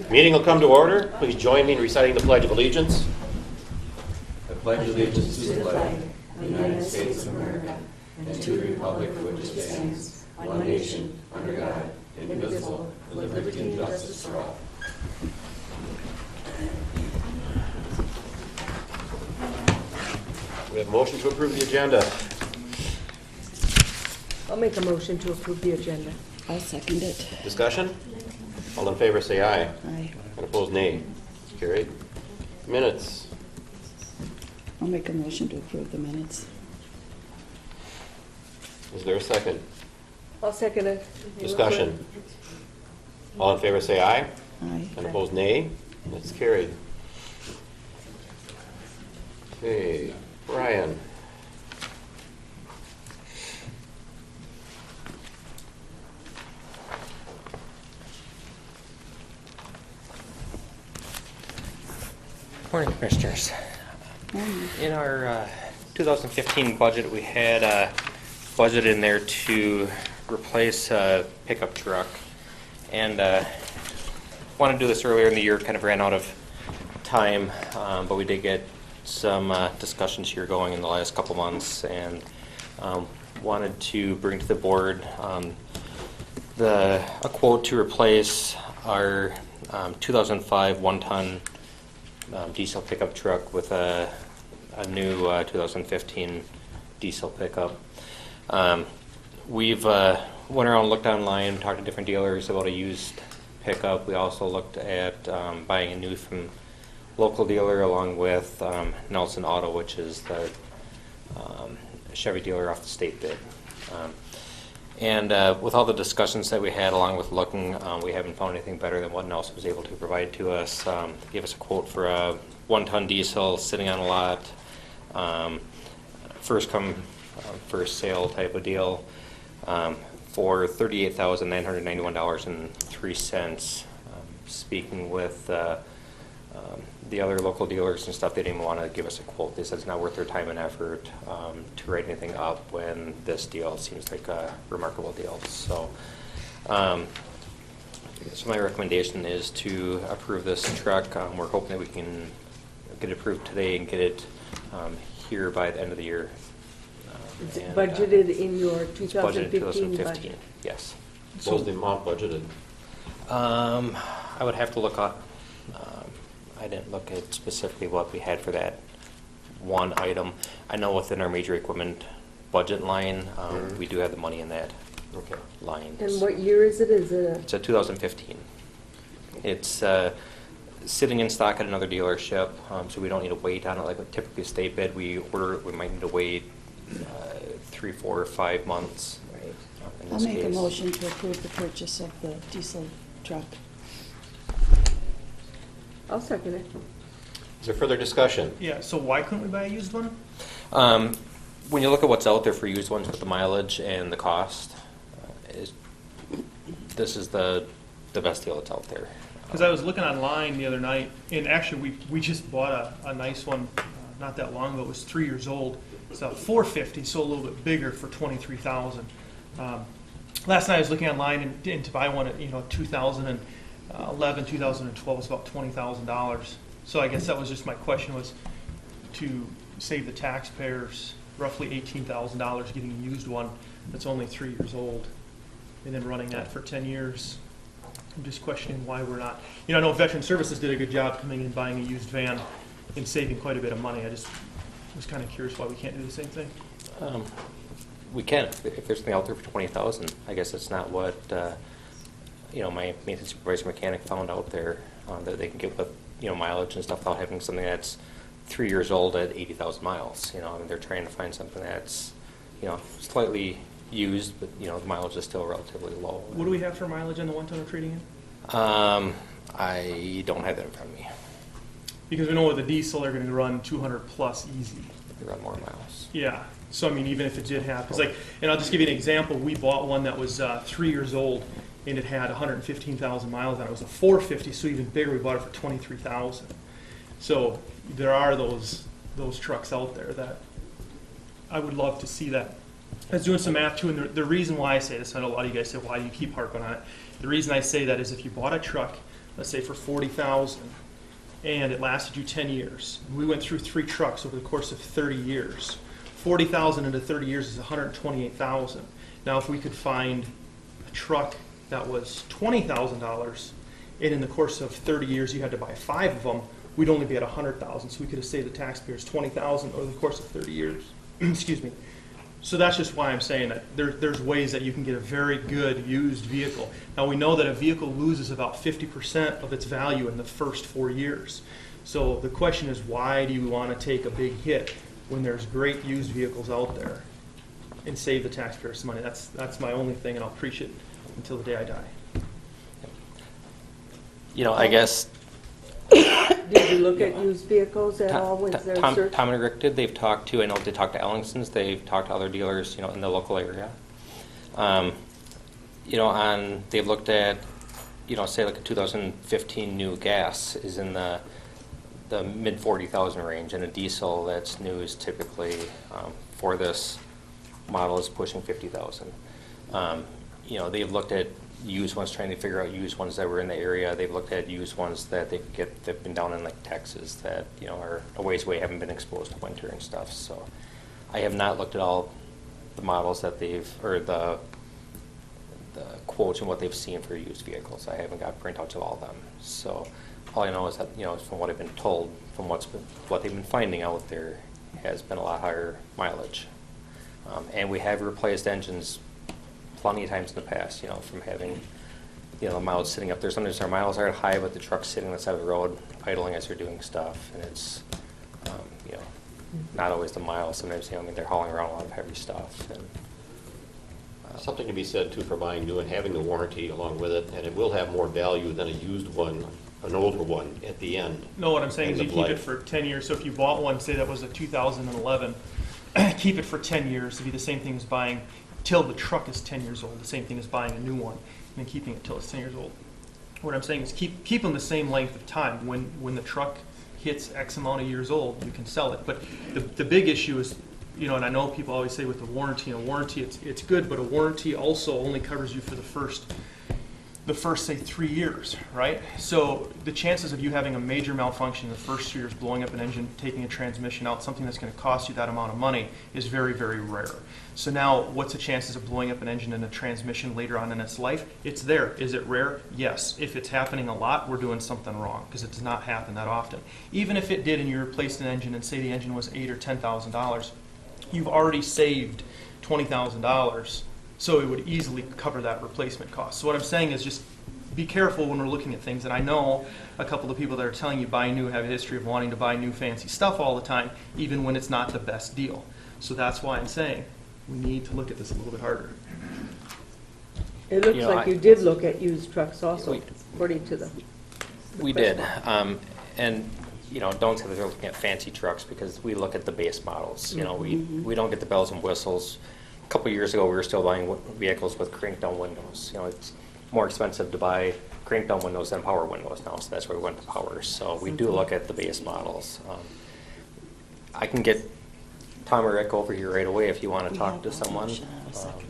Meeting will come to order. Please join me in reciting the Pledge of Allegiance. I pledge allegiance to the flag of the United States of America and to the republic for which it stands, one nation, under God, indivisible, with liberty and justice for all. We have a motion to approve the agenda. I'll make a motion to approve the agenda. I'll second it. Discussion? All in favor say aye. Aye. And opposed nay. Carried. Minutes. I'll make a motion to approve the minutes. Is there a second? I'll second it. Discussion? All in favor say aye. Aye. And opposed nay. That's carried. Okay, Brian. Morning, Commissioners. Morning. In our 2015 budget, we had a budget in there to replace a pickup truck. And wanted to do this earlier in the year, kind of ran out of time, but we did get some discussions here going in the last couple months, and wanted to bring to the board a quote to replace our 2005 one-ton diesel pickup truck with a new 2015 diesel pickup. We've went around, looked online, talked to different dealers about a used pickup. We also looked at buying a new from local dealer, along with Nelson Auto, which is the Chevy dealer off the state bid. And with all the discussions that we had, along with looking, we haven't found anything better than what Nelson was able to provide to us. They gave us a quote for a one-ton diesel sitting on a lot, first come, first sale type of deal, for $38,991.03. Speaking with the other local dealers and stuff, they didn't want to give us a quote. They said it's not worth their time and effort to write anything up when this deal seems like a remarkable deal. So, so my recommendation is to approve this truck. We're hoping that we can get it approved today and get it here by the end of the year. It's budgeted in your It's budgeted in 2015 2015, budget. yes. What was the amount budgeted? I would have to look up. I didn't look at specifically what we had for that one item. I know within our major equipment budget line, we do have the money in that line. And what year is it? Is it It's a 2015. It's sitting in stock at another dealership, so we don't need to wait on it like typically a state bid. We might need to wait 3, 4, or 5 months. Right. In I'll this make a case. motion to approve the purchase of the diesel truck. I'll second it. Is there further discussion? Yeah, so why couldn't we buy a used one? When you look at what's out there for used ones with the mileage and the cost, this is the best deal that's out there. Because I was looking online the other night, and actually we just bought a nice one not that long ago. It was 3 years old. It's a 450, so a little bit bigger for $23,000. Last night I was looking online and to buy one at 2011, 2012 was about $20,000. So I guess that was just my question, was to save the taxpayers roughly $18,000 getting a used one that's only 3 years old, and then running that for 10 years. I'm just questioning why we're not. I know Veteran Services did a good job coming in and buying a used van and saving quite a bit of money. I just was kind of curious why we can't do the same thing. We can if there's something out there for $20,000. I guess that's not what my maintenance supervisor mechanic found out there, that they can get with mileage and stuff without having something that's 3 years old at 80,000 miles. They're trying to find something that's slightly used, but the mileage is still relatively low. What do we have for mileage on the one-ton we're trading in? I don't have that in front of me. Because we know with the diesel they're going to run 200 plus easy. They run more miles. Yeah. So I mean, even if it did have, because and I'll just give you an example. We bought one that was 3 years old, and it had 115,000 miles on it. It was a 450, so even bigger. We bought it for 23,000. So there are those trucks out there that I would love to see that. I was doing some math too, and the reason why I say this, I know a lot of you guys say, why do you keep harping on it? The reason I say that is if you bought a truck let's say for 40,000, and it lasted you 10 years. We went through 3 trucks over the course of 30 years. 40,000 into 30 years is 128,000. Now, if we could find a truck that was $20,000, and in the course of 30 years you had to buy 5 of them, we'd only be at 100,000. So we could have saved the taxpayers 20,000 over the course of 30 years. Excuse me. So that's just why I'm saying that there's ways that you can get a very good used vehicle. Now, we know that a vehicle loses about 50% of its value in the first 4 years. So the question is, why do you want to take a big hit when there's great used vehicles out there and save the taxpayers some money? That's my only thing, and I'll preach it until the day I die. You know, I guess Did you look at used vehicles at all with their search? Tom and Rick did. They've talked to, I know they talked to Ellingson's, they've talked to other dealers, you know, in the local area. You know, they've looked at, you know, say like a 2015 new gas is in the mid 40,000 range, and a diesel that's new is typically, for this model, is pushing 50,000. You know, they've looked at used ones, trying to figure out used ones that were in the area. They've looked at used ones that they could get, that've been down in like Texas, that, you know, are a ways away, haven't been exposed to winter and stuff. So I have not looked at all the models that they've, or the quotes and what they've seen for used vehicles. I haven't got printouts of all of them. So all I know is that, you know, from what I've been told, from what they've been finding out there, has been a lot higher mileage. And we have replaced engines plenty of times in the past, you know, from having, you know, the miles sitting up there. Sometimes our miles aren't high, but the truck's sitting on the side of the road, idling as they're doing stuff, and it's, you know, not always the miles. Sometimes, you know, I mean, they're hauling around a lot of heavy stuff. And Something to be said too for buying new and having the warranty along with it, and it will have more value than a used one, an older one at the end. No, what I'm saying is you End of keep it life. for 10 years. So if you bought one, say that was a 2011, keep it for 10 years. It'd be the same thing as buying till the truck is 10 years old, the same thing as buying a new one and then keeping it till it's 10 years old. What I'm saying is keep them the same length of time. When the truck hits X amount of years old, you can sell it. But the big issue is, you know, and I know people always say with the warranty, and a warranty, it's good, but a warranty also only covers you for the first, say, 3 years, right? So the chances of you having a major malfunction in the first 2 years, blowing up an engine, taking a transmission out, something that's going to cost you that amount of money, is very, very rare. So now, what's the chances of blowing up an engine and a transmission later on in its life? It's there. Is it rare? Yes. If it's happening a lot, we're doing something wrong, because it does not happen that often. Even if it did and you replaced an engine and say the engine was $8,000 or $10,000, you've already saved $20,000, so it would easily cover that replacement cost. So what I'm saying is just be careful when we're looking at things. And I know a couple of people that are telling you buy new have a history of wanting to buy new fancy stuff all the time, even when it's not the best deal. So that's why I'm saying we need to look at this a little bit harder. It looks You know, like I- you did look at used trucks also, according to the. we did. And, you know, don't say that they're looking at fancy trucks, because we look at the base models. You know, we don't get the bells and whistles. A couple of years ago, we were still buying vehicles with crank down windows. You know, it's more expensive to buy crank down windows than power windows now, so that's where we went to power. So we do look at the base models. I can get Tom or Rick over here right away if you want to We talk have to one someone. option on the second.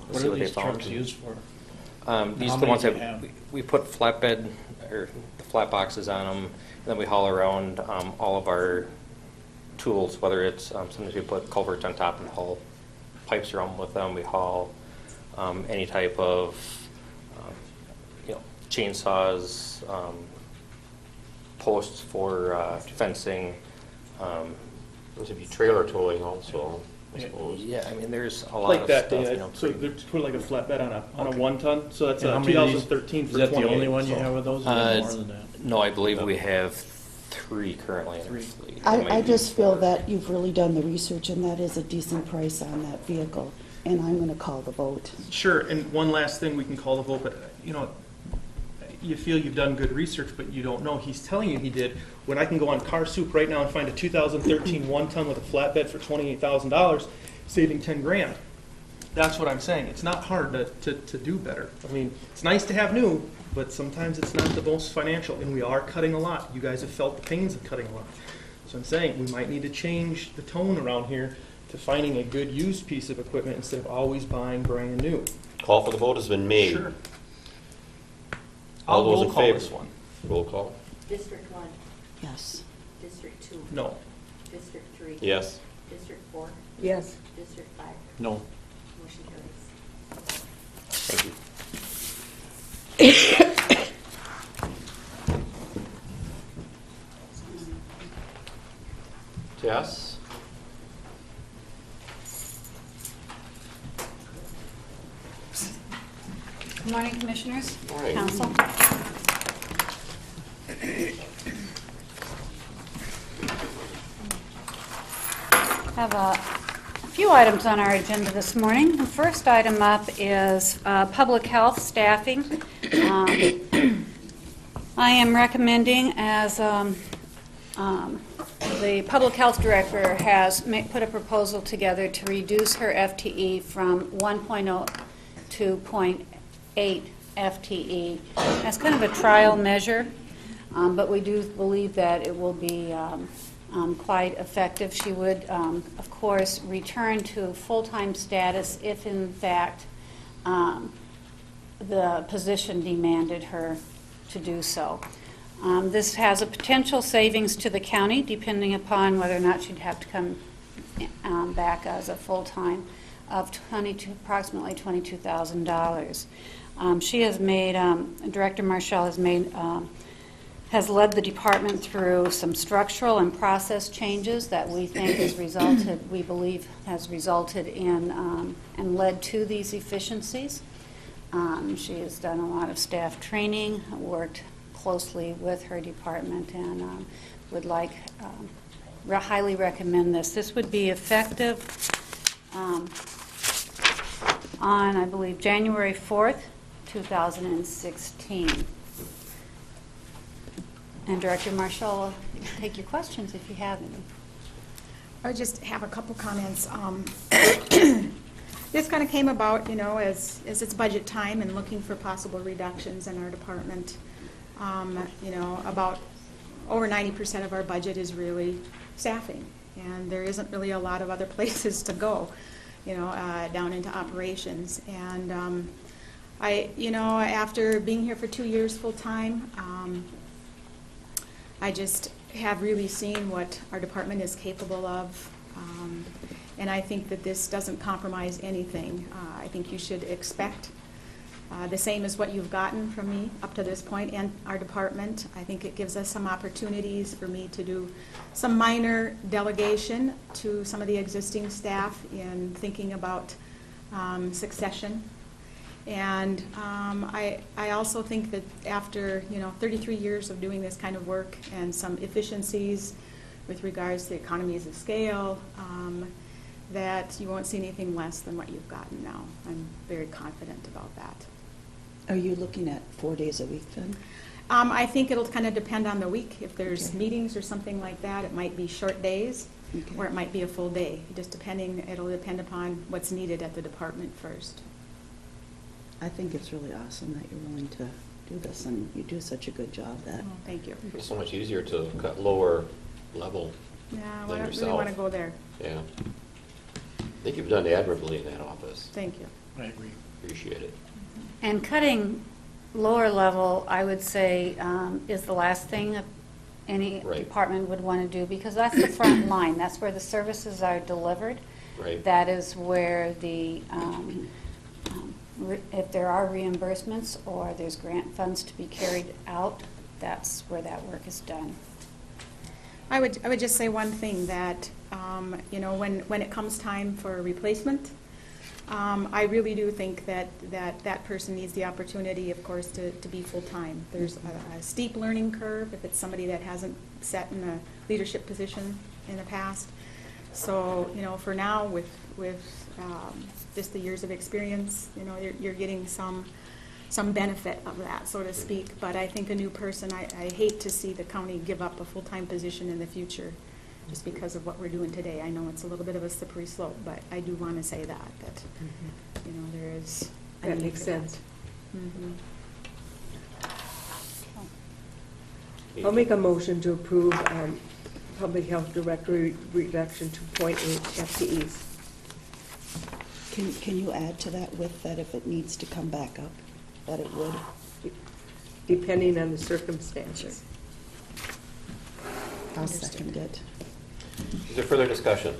What See are what they these found. trucks used for? These How are the many ones do that you have? we put flatbed, or the flat boxes on them, and then we haul around all of our tools, whether it's, sometimes we put culverts on top and haul pipes around with them. We haul any type of, you know, chainsaws, posts for fencing. Those would be trailer towing also, I Yeah. suppose. Yeah, I mean, there's a lot Like of that, stuff. You Dana. know, So they're put like a flatbed on a Okay. 1-ton. So that's And how a many of these- 2013 for Is that the 28, only one you so. have with those, or is there more than that? No, I believe we have 3 currently in our Three. fleet. There might I be just feel 4. that you've really done the research, and that is a decent price on that vehicle, and I'm gonna call the vote. Sure, and one last thing, we can call the vote, but, you know, you feel you've done good research, but you don't know. He's telling you he did, when I can go on Car Soup right now and find a 2013 1-ton with a flatbed for $28,000, saving 10 grand. That's what I'm saying. It's not hard to do better. I mean, it's nice to have new, but sometimes it's not the most financial, and we are cutting a lot. You guys have felt the pains of cutting a lot. So I'm saying we might need to change the tone around here to finding a good used piece of equipment instead of always buying brand new. Call for the vote has been made. Sure. All I'll those roll in call favor? this one. Roll call? District 1, Yes. District 2, No. District 3. Yes. District 4, Yes. District 5. No. Motion carries. Thank you. Tess? Good morning, Commissioners. Morning. Council. Have a few items on our agenda this morning. The first item up is public health staffing. I am recommending, as the public health director has put a proposal together to reduce her FTE from 1.0 to 0.8 FTE. That's kind of a trial measure, but we do believe that it will be quite effective. She would, of course, return to full-time status if, in fact, the position demanded her to do so. This has a potential savings to the county, depending upon whether or not she'd have to come back as a full-time, of approximately $22,000. She has made, Director Marshall has led the department through some structural and process changes that we think we believe has resulted in and led to these efficiencies. She has done a lot of staff training, worked closely with her department, and would highly recommend this. This would be effective on, I believe, January 4th, 2016. And Director Marshall will take your questions if you have any. I just have a couple comments. This kind of came about, as it's budget time and looking for possible reductions in our department. About over 90% of our budget is really staffing, and there isn't really a lot of other places to go, down into operations. And after being here for 2 years full time, I just have really seen what our department is capable of, and I think that this doesn't compromise anything. I think you should expect the same as what you've gotten from me up to this point and our department. I think it gives us some opportunities for me to do some minor delegation to some of the existing staff in thinking about succession. And I also think that after 33 years of doing this kind of work and some efficiencies with regards to economies of scale, that you won't see anything less than what you've gotten now. I'm very confident about that. Are you looking at 4 days a week then? I think it'll kind of depend on the week. If there's meetings or something like that, it might be short days, or it might be a full day. It'll depend upon what's needed at the department first. I think it's really awesome that you're willing to do this, and you do such a good job that. Oh, thank you. It's so much easier to cut lower level Yeah, than I don't really yourself. want to go there. Yeah. I think you've done admirably in that office. Thank you. I agree. Appreciate it. And cutting lower level, I would say, is the last thing that any Right. department would want to do, because that's the front line. That's where the services are delivered. Right. That is where if there are reimbursements or there's grant funds to be carried out, that's where that work is done. I would just say one thing, that when it comes time for a replacement, I really do think that person needs the opportunity, of course, to be full-time. There's a steep learning curve if it's somebody that hasn't sat in a leadership position in the past. So, for now, with just the years of experience, you're getting some benefit of that, so to speak. But I think a new person, I hate to see the county give up a full-time position in the future just because of what we're doing today. I know it's a little bit of a slippery slope, but I do want to say that there is a That need makes for sense. Mhm. I'll make a motion to approve Public Health Director reduction to 0.8 FTEs. Can you add to that with that if it needs to come back up, that it would? depending on the circumstances. I'll second it. Is there further discussion?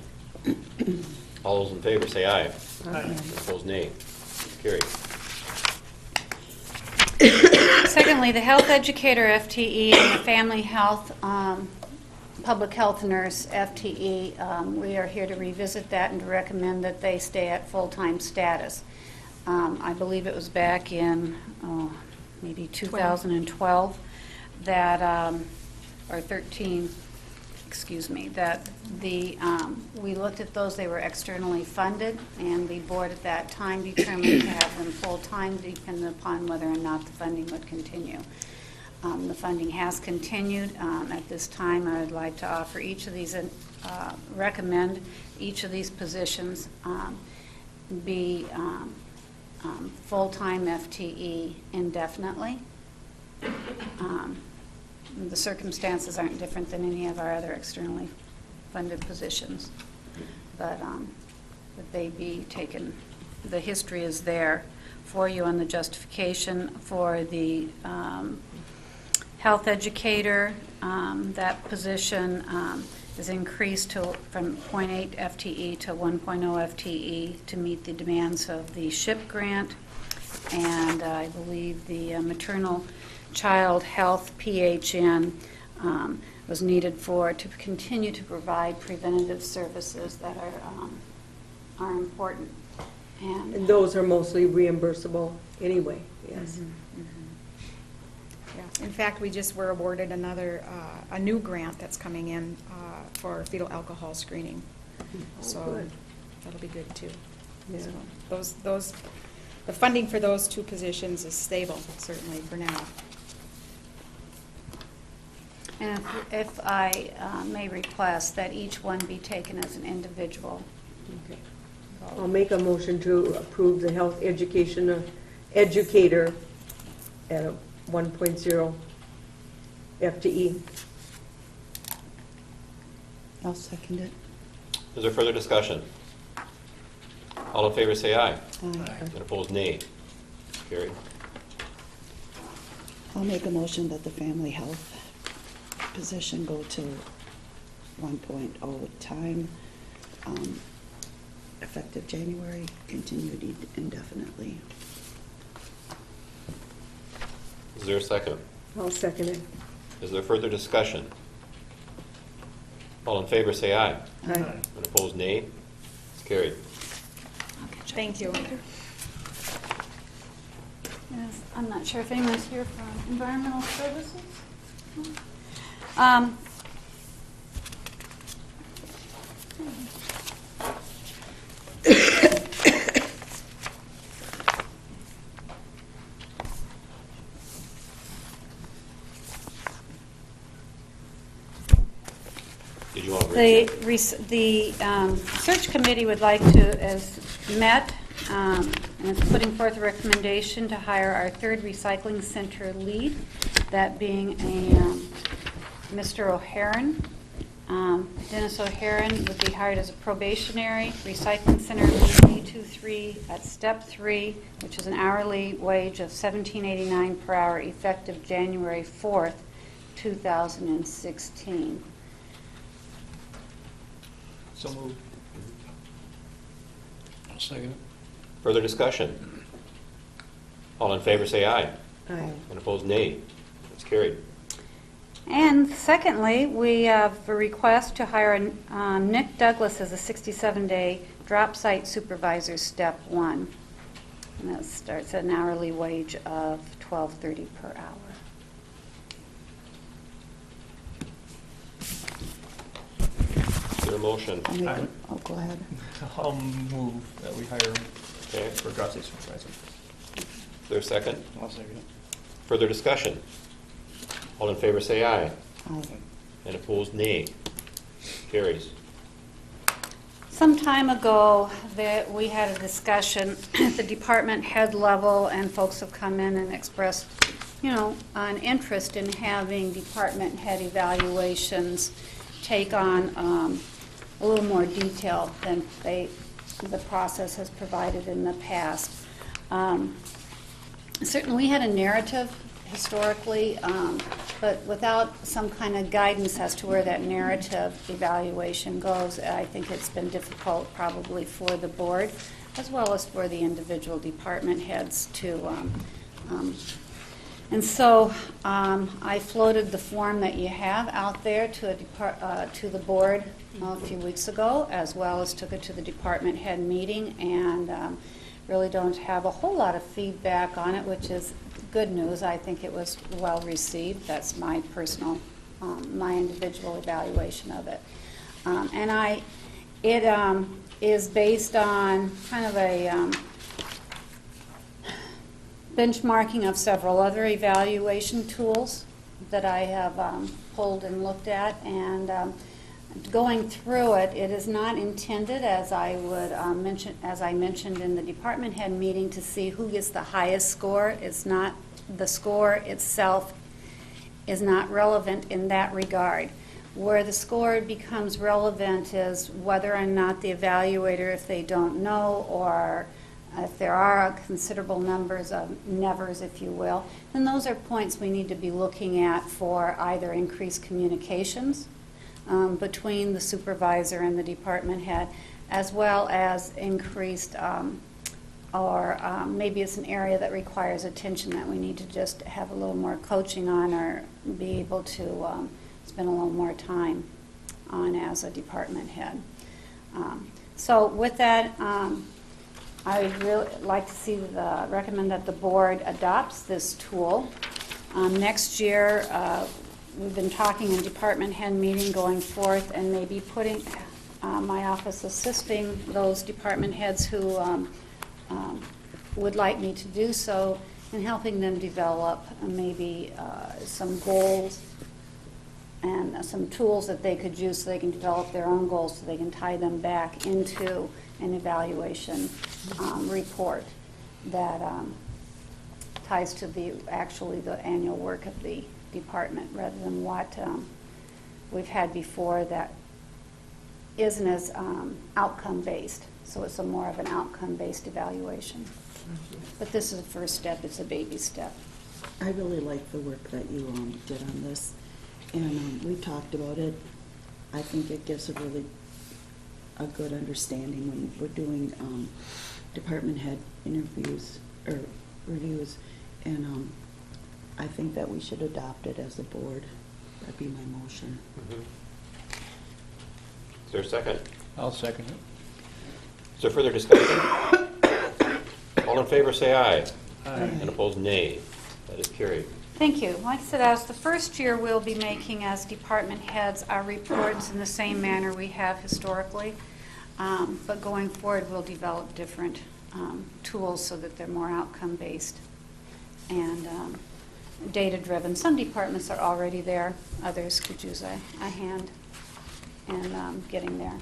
All those in favor say aye. Aye. Opposed, nay. Carried. Secondly, the health educator FTE and the family health, public health nurse FTE, we are here to revisit that and to recommend that they stay at full-time status. I believe it was back in maybe 2012 that, or 13, excuse me, that we looked at those, they were externally funded, and the board at that time determined to have them full-time, depending upon whether or not the funding would continue. The funding has continued. At this time, I would like to offer each of these, recommend each of these positions be full-time FTE indefinitely. The circumstances aren't different than any of our other externally funded positions, but that they be taken, the history is there for you on the justification for the health educator. That position is increased from 0.8 FTE to 1.0 FTE to meet the demands of the SHIP grant, and I believe the maternal child health PHN was needed to continue to provide preventative services that are important. And those are mostly reimbursable anyway, yes. Yeah. In fact, we just were awarded a new grant that's coming in for fetal alcohol screening. So good. that'll be good too. Yeah. So the funding for those two positions is stable, certainly for now. And if I may request that each one be taken as an individual. Okay. I'll make a motion to approve the health educator at a 1.0 FTE. I'll second it. Is there further discussion? All in favor say aye. Aye. And opposed, nay. Carried. I'll make a motion that the family health position go to 1.0 time, effective January, continued indefinitely. Is there a second? I'll second it. Is there further discussion? All in favor say aye. Aye. And opposed, nay. It's carried. Thank you. Yes, I'm not sure if anyone's here from Environmental Services. Did you want to read? The search committee would like to, as met, and is putting forth a recommendation to hire our third recycling center lead, that being a Mr. O'Haron. Dennis O'Haron would be hired as a probationary recycling center lead B23 at step 3, which is an hourly wage of $17.89 per hour, effective January 4th, 2016. So moved. I'll second it. Further discussion? All in favor say aye. Aye. And opposed, nay. It's carried. And secondly, we have a request to hire Nick Douglas as a 67-day drop site supervisor, step 1. And that starts at an hourly wage of $12.30 per hour. Is there a motion? I'll make Aye. oh, go ahead. I'll move that we hire him Okay. for drop state supervisor. Is there a second? I'll second it. Further discussion? All in favor say aye. Aye. And opposed, nay. Carries. Some time ago, we had a discussion at the department head level, and folks have come in and expressed, an interest in having department head evaluations take on a little more detail than the process has provided in the past. Certainly, we had a narrative historically, but without some kind of guidance as to where that narrative evaluation goes, I think it's been difficult probably for the board as well as for the individual department heads to and so I floated the form that you have out there to the board a few weeks ago, as well as took it to the department head meeting, and really don't have a whole lot of feedback on it, which is good news. I think it was well received. That's my personal, my individual evaluation of it. It is based on kind of a benchmarking of several other evaluation tools that I have pulled and looked at, and going through it, it is not intended, as I mentioned in the department head meeting, to see who gets the highest score. It's not, the score itself is not relevant in that regard. Where the score becomes relevant is whether or not the evaluator, if they don't know, or if there are considerable numbers of nevers, if you will, then those are points we need to be looking at for either increased communications between the supervisor and the department head, as well as increased, or maybe it's an area that requires attention that we need to just have a little more coaching on, or be able to spend a little more time on as a department head. So with that, I would really like to recommend that the board adopts this tool. Next year, we've been talking in department head meeting going forth, and maybe putting my office assisting those department heads who would like me to do so, and helping them develop maybe some goals and some tools that they could use so they can develop their own goals, so they can tie them back into an evaluation report that ties to the annual work of the department, rather than what we've had before that isn't as outcome-based. So it's more of an outcome-based evaluation. But this is a first step. It's a baby step. I really like the work that you did on this, and we talked about it. I think it gives a good understanding when we're doing department head interviews or reviews, and I think that we should adopt it as a board. That'd be my motion. Is there a second? I'll second it. Is there further discussion? All in favor say aye. Aye. And opposed, nay. That is carried. Thank you. Like I said, as the first year, we'll be making as department heads our reports in the same manner we have historically. But going forward, we'll develop different tools so that they're more outcome-based and data-driven. Some departments are already there. Others could use a hand in getting there.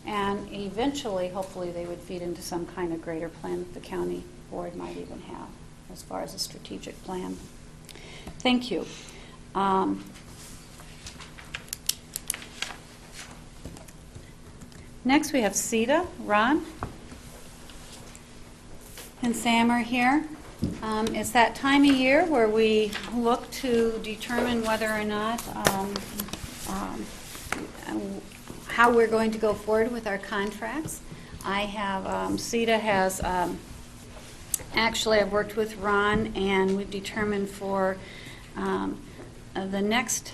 And eventually, hopefully, they would feed into some kind of greater plan that the county board might even have as far as a strategic plan. Thank you. Next, we have CETA. Ron and Sam are here. It's that time of year where we look to determine whether or not how we're going to go forward with our contracts. I have, CETA has, actually I've worked with Ron, and we've determined for the next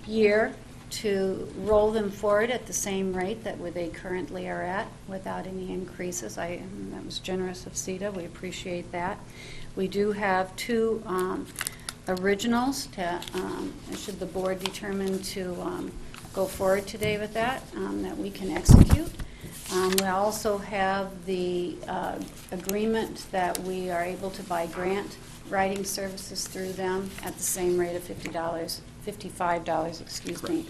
year to roll them forward at the same rate that they currently are at without any increases. That was generous of CETA. We appreciate that. We do have two originals should the board determine to go forward today with that we can execute. We also have the agreement that we are able to buy grant writing services through them at the same rate of $55, excuse me,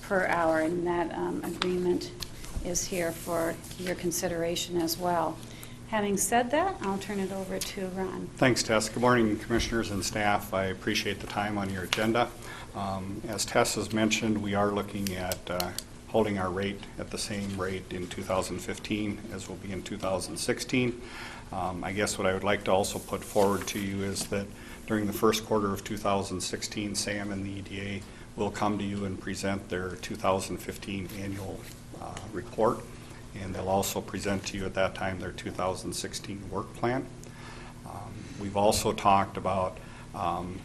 per hour, and that agreement is here for your consideration as well. Having said that, I'll turn it over to Ron. Thanks, Tess. Good morning, commissioners and staff. I appreciate the time on your agenda. As Tess has mentioned, we are looking at holding our rate at the same rate in 2015 as will be in 2016. I guess what I would like to also put forward to you is that during the first quarter of 2016, SAM and the EDA will come to you and present their 2015 annual report, and they'll also present to you at that time their 2016 work plan. We've also talked about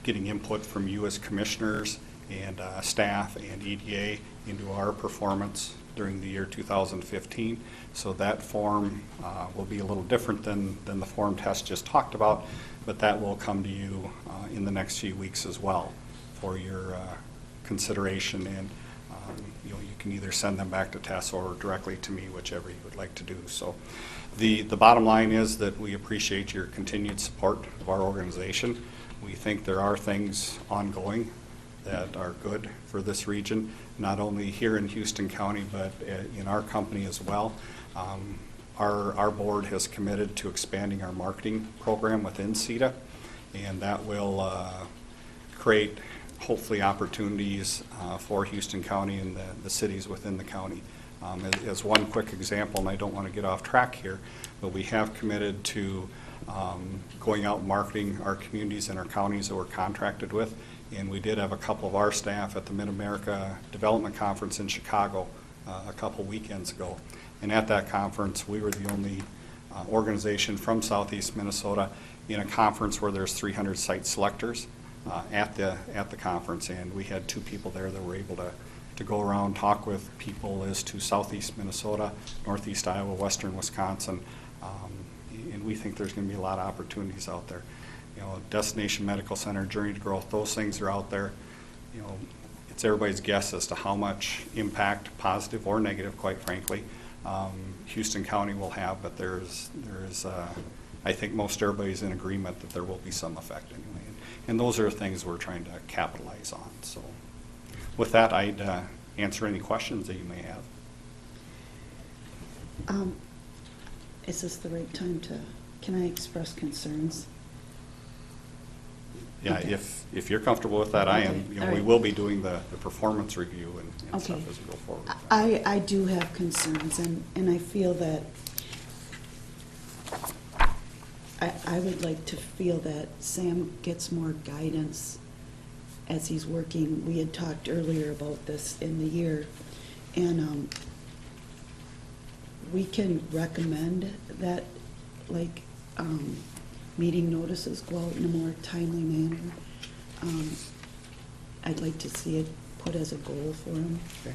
getting input from you as commissioners and staff and EDA into our performance during the year 2015. So that form will be a little different than the form Tess just talked about, but that will come to you in the next few weeks as well for your consideration. And you can either send them back to Tess or directly to me, whichever you would like to do. So the bottom line is that we appreciate your continued support of our organization. We think there are things ongoing that are good for this region, not only here in Houston County, but in our company as well. Our board has committed to expanding our marketing program within CETA, and that will create hopefully opportunities for Houston County and the cities within the county. As one quick example, and I don't want to get off track here, but we have committed to going out and marketing our communities and our counties that we're contracted with. And we did have a couple of our staff at the Mid-America Development Conference in Chicago a couple weekends ago. And at that conference, we were the only organization from Southeast Minnesota in a conference where there's 300 site selectors at the conference. And we had 2 people there that were able to go around, talk with people as to Southeast Minnesota, Northeast Iowa, Western Wisconsin. And we think there's going to be a lot of opportunities out there. Destination Medical Center, Journey to Growth, those things are out there. It's everybody's guess as to how much impact, positive or negative, quite frankly, Houston County will have, but there's I think most everybody's in agreement that there will be some effect anyway. And those are things we're trying to capitalize on. So with that, I'd answer any questions that you may have. Is this the right time can I express concerns? Yeah, Okay. if you're comfortable with that, I am. Okay, all We right. will be doing the performance review and Okay. stuff as we go forward. I do have concerns, and I feel that I would like to feel that Sam gets more guidance as he's working. We had talked earlier about this in the year, and we can recommend that, like, meeting notices go out in a more timely manner. I'd like to see it put as a goal for him. Okay.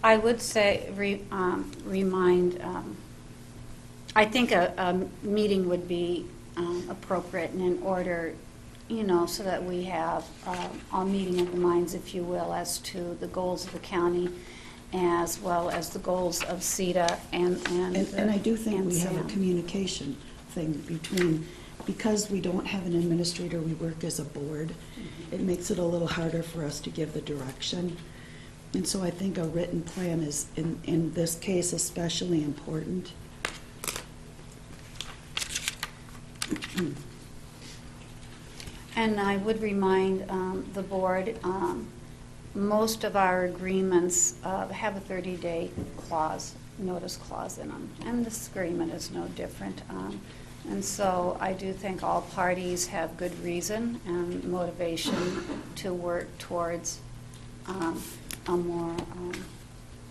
I would say, remind, I think a meeting would be appropriate and in order, so that we have a meeting of the minds, if you will, as to the goals of the county, as well as the goals of CETA And I do think and we have a SAM. communication thing between, because we don't have an administrator, we work as a board. It makes it a little harder for us to give the direction. And so I think a written plan is, in this case, especially important. And I would remind the board, most of our agreements have a 30-day clause, notice clause in them, and this agreement is no different. And so I do think all parties have good reason and motivation to work towards a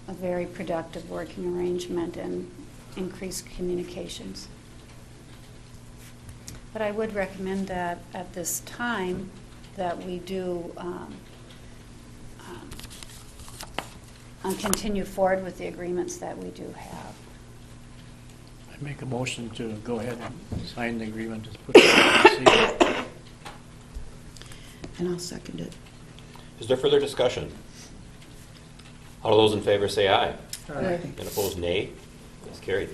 very productive working arrangement and increased communications. But I would recommend that at this time that we do continue forward with the agreements that we do have. I make a motion to go ahead and sign the agreement as put in the seal. And I'll second it. Is there further discussion? All those in favor say aye. Aye. And opposed, nay. That's carried.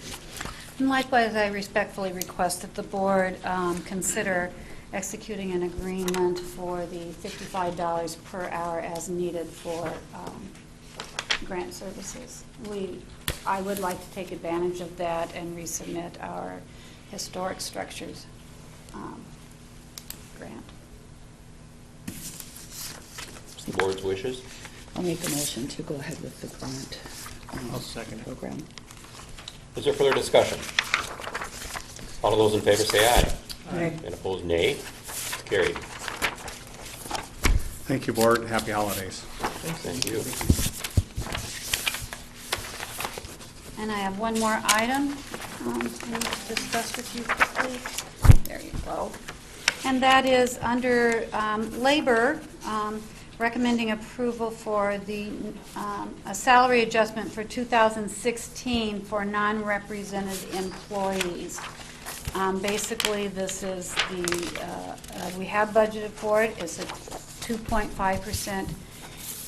And likewise, I respectfully request that the board consider executing an agreement for the $55 per hour as needed for grant services. I would like to take advantage of that and resubmit our historic structures grant. It's the board's wishes. I'll make a motion to go ahead with the grant I'll second it. program. Is there further discussion? All of those in favor say aye. Aye. And opposed, nay. Carried. Thank you, Board. Happy holidays. Thank you. And I have one more item I need to discuss with you quickly. There you go. And that is under labor, recommending approval for the a salary adjustment for 2016 for non-represented employees. Basically, this is we have budgeted for it. It's a 2.5%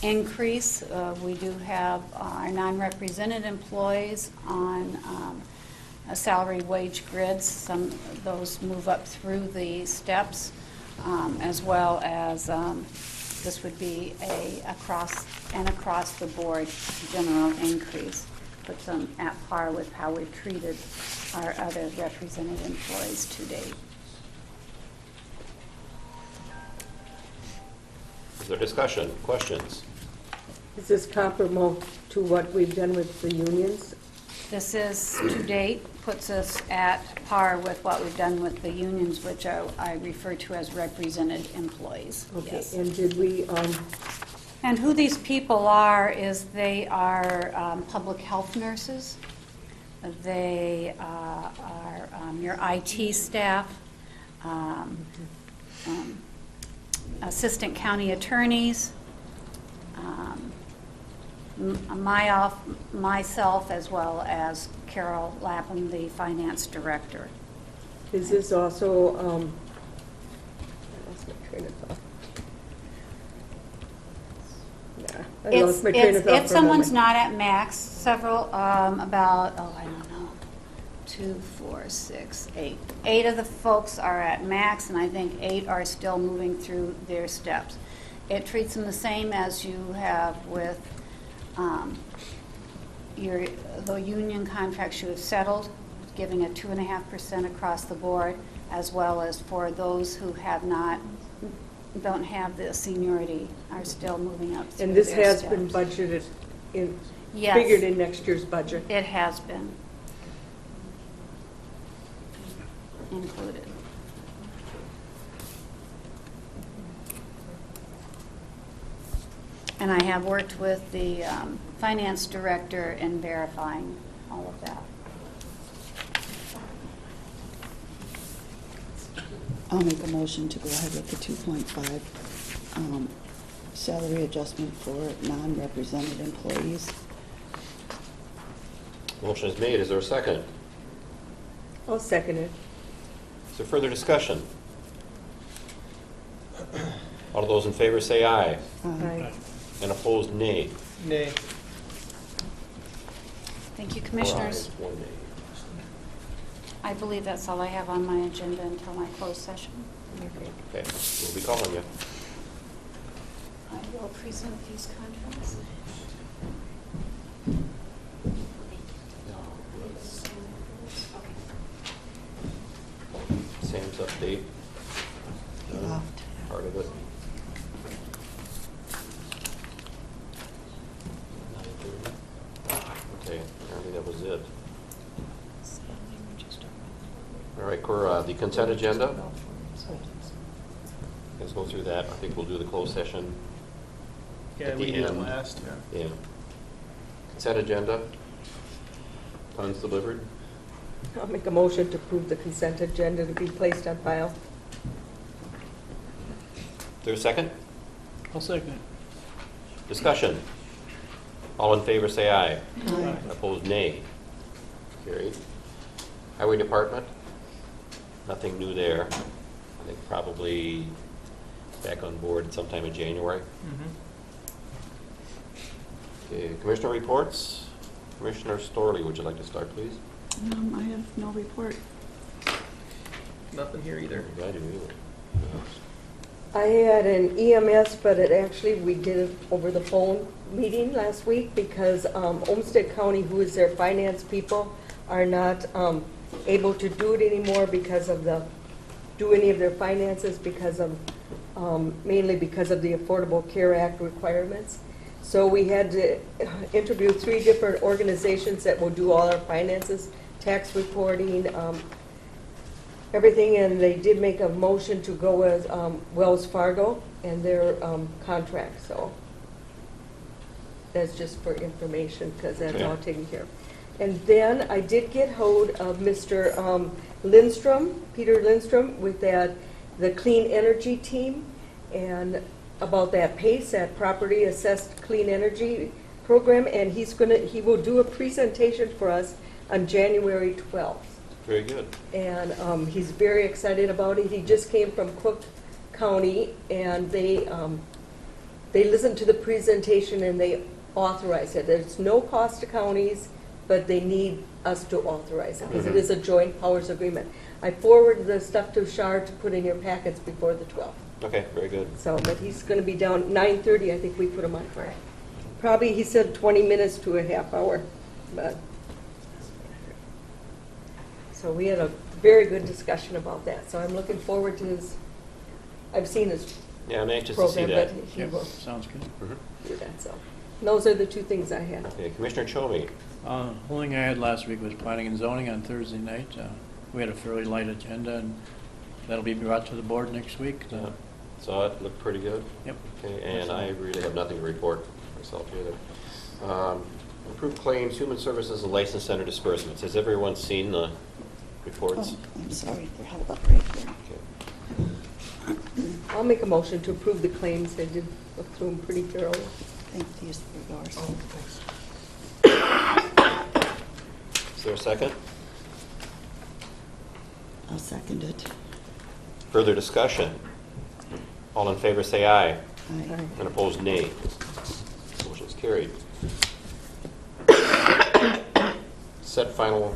increase. We do have our non-represented employees on a salary wage grid. Some of those move up through the steps, as well as this would be across the board general increase. Puts them at par with how we've treated our other represented employees to date. Is there discussion, questions? Is this comparable to what we've done with the unions? This is, to date, puts us at par with what we've done with the unions, which I refer to as represented employees. Okay, Yes. and did we, And who these people are is they are public health nurses. They are your IT staff, assistant county attorneys, myself, as well as Carol Lapham, the finance director. is this also, I lost my train of thought. Yeah, I lost my train of thought If for a someone's moment. not at max, several, about, I don't know, 2, 4, 6, 8. 8 of the folks are at max, and I think 8 are still moving through their steps. It treats them the same as you have with the union contracts you have settled, giving a 2.5% across the board, as well as for those who don't have the seniority, are still moving up through And this their has been steps. budgeted in, Yes. figured in next year's budget? It has been included. And I have worked with the finance director in verifying all of that. I'll make a motion to go ahead with the 2.5 salary adjustment for non-represented employees. Motion is made. Is there a second? I'll second it. Is there further discussion? All of those in favor say aye. Aye. And opposed, nay. Nay. Thank you, 4 Commissioners. ayes, 1 nay. I believe that's all I have on my agenda until my closed session. Okay, we'll be calling you. I will present these contracts. Sam's update, He left. part of it. Okay, apparently that was it. All right, the consent agenda. Let's go through that. I think we'll do the closed session. Yeah, At we the did it end. last, yeah. Yeah. Consent agenda. Funds delivered. I'll make a motion to approve the consent agenda to be placed on file. Is there a second? I'll second it. Discussion. All in favor say aye. Aye. Opposed, nay. Carried. Highway Department, nothing new there. I think probably back on board sometime in January. Mhm. Okay, Commissioner reports. Commissioner Storley, would you like to start, please? I have no report. Nothing here either. I do either. I had an EMS, but we did it over the phone meeting last week because Olmsted County, who is their finance people, are not able to do it anymore because of do any of their finances because of, mainly because of the Affordable Care Act requirements. So we had to interview 3 different organizations that will do all our finances, tax reporting, everything, and they did make a motion to go with Wells Fargo and their contract, so that's just for information, because that's all taken care of. And then I did get hold of Mr. Lindstrom, Peter Lindstrom, with the clean energy team, and about that PACE, that property assessed clean energy program, and he will do a presentation for us on January 12th. Very good. And he's very excited about it. He just came from Cook County, and they listened to the presentation and they authorized it. There's no cost to counties, but they need us to authorize it because it is a joint powers agreement. I forwarded the stuff to Shar to put in your packets before the 12th. Okay, very good. So, but he's going to be down 9:30. I think we put him on for probably, he said 20 minutes to a half hour. But so we had a very good discussion about that. So I'm looking forward to his. I've seen his Yeah, I'm anxious to see program, that. but he Yep, will sounds good. do that. So those are the 2 things I had. Okay, Commissioner Chomey. Only thing I had last week was planning and zoning on Thursday night. We had a fairly light agenda, and that'll be brought to the board next week. Saw it, looked pretty good. Yep. Okay, and I really have nothing to report myself either. Approved claims, human services, and license center disbursements. Has everyone seen the reports? Oh, I'm sorry, they're held up right here. Okay. I'll make a motion to approve the claims. I did look through them pretty thoroughly. Thank you for yours. Is there a second? I'll second it. Further discussion? All in favor say aye. Aye. And opposed, nay. Motion is carried. Set final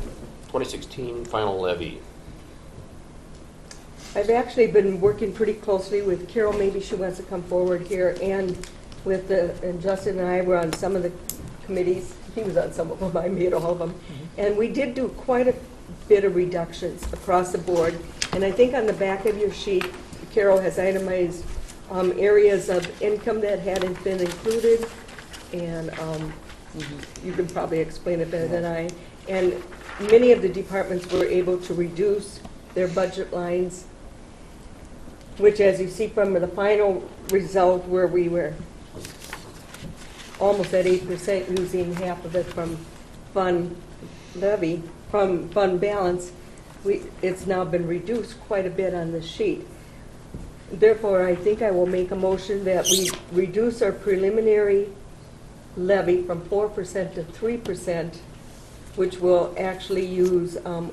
2016 final levy. I've actually been working pretty closely with Carol. Maybe she wants to come forward here, and with and Justin and I were on some of the committees. He was on some of them. I made all of them, and we did do quite a bit of reductions across the board. And I think on the back of your sheet, Carol has itemized areas of income that hadn't been included, and you can probably explain it better than I. And many of the departments were able to reduce their budget lines, which, as you see from the final result, where we were almost at 8%, using half of it from fund levy, from fund balance, it's now been reduced quite a bit on the sheet. Therefore, I think I will make a motion that we reduce our preliminary levy from 4% to 3%, which will actually use a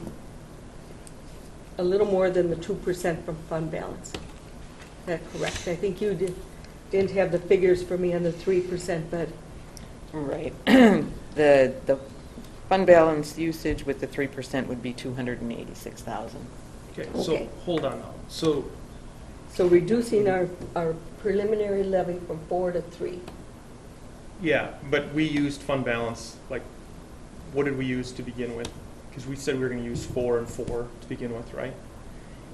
little more than the 2% from fund balance. Is that correct? I think you didn't have the figures for me on the 3%, but Right. The fund balance usage with the 3% would be 286,000. Okay, so Okay. hold on now. So so reducing our preliminary levy from 4 to 3. yeah, but we used fund balance, like, what did we use to begin with? Because we said we were going to use 4 and 4 to begin with, right?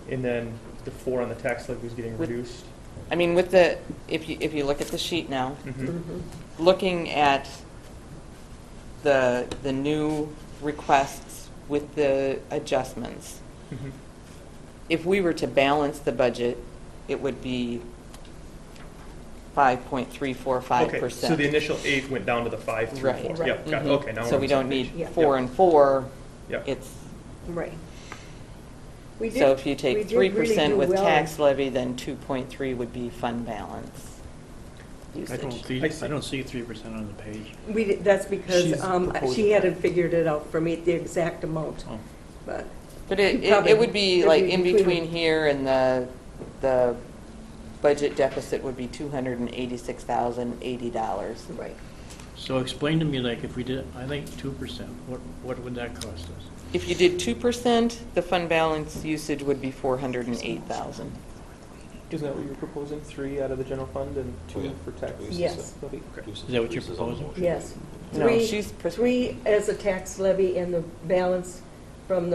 And then the 4 on the tax levy was getting With- reduced. I mean, with the, if you look at the sheet now, Mhm. looking at the new requests with the adjustments, Mhm. if we were to balance the budget, it would be 5.345%. Okay, so the initial 8 went down to the 534. Right. Yep, got it. Mhm. Okay, now we're So on we the same don't page. need Yeah. 4 and 4. Yep. It's, Right. We so if you we take did 3% really with do well. tax levy, then 2.3 would be fund balance I don't usage. see, I don't see 3% on the page. That's because She's proposing she hadn't figured it out for me, the exact amount. Oh. But But You probably- it would be it'd like be in between- between here and the budget deficit would be $286,080. right. So explain to me, like, if we did, I think 2%, what would that cost us? If you did 2%, the fund balance usage would be $408,000. Isn't that what you were proposing? 3 out of the general fund and 2 Yeah. for tax? Yes. levy? Okay. Is that what you're proposing? Yes. No, Three- she's Three as a tax levy and the balance from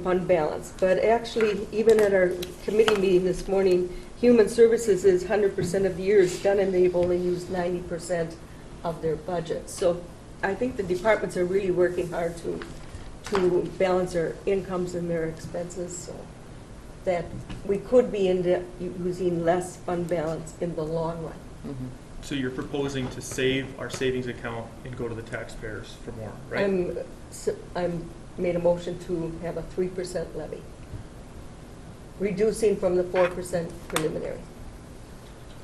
fund balance. But actually, even at our committee meeting this morning, Human Services is 100% of the year is done, and they've only used 90% of their budget. So I think the departments are really working hard to balance their incomes and their expenses, so that we could be using less fund balance in the long run. Mhm. So you're proposing to save our savings account and go to the taxpayers for more, right? I'm made a motion to have a 3% levy, reducing from the 4% preliminary.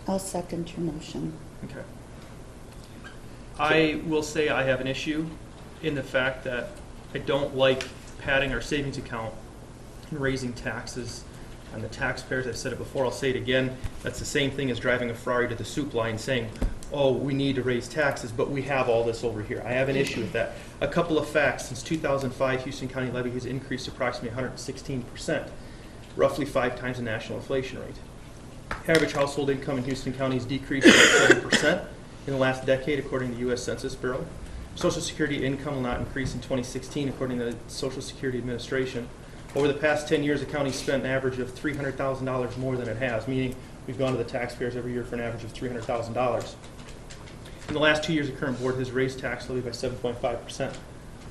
I'll second your motion. Okay. I will say I have an issue in the fact that I don't like padding our savings account and raising taxes on the taxpayers. I've said it before, I'll say it again. That's the same thing as driving a Ferrari to the soup line saying, oh, we need to raise taxes, but we have all this over here. I have an issue with that. A couple of facts. Since 2005, Houston County levy has increased approximately 116%, roughly 5 times the national inflation rate. Average household income in Houston County has decreased by 7% in the last decade, according to the U.S. Census Bureau. Social Security income will not increase in 2016, according to the Social Security Administration. Over the past 10 years, the county spent an average of $300,000 more than it has, meaning we've gone to the taxpayers every year for an average of $300,000. In the last 2 years, the current board has raised tax levy by 7.5%.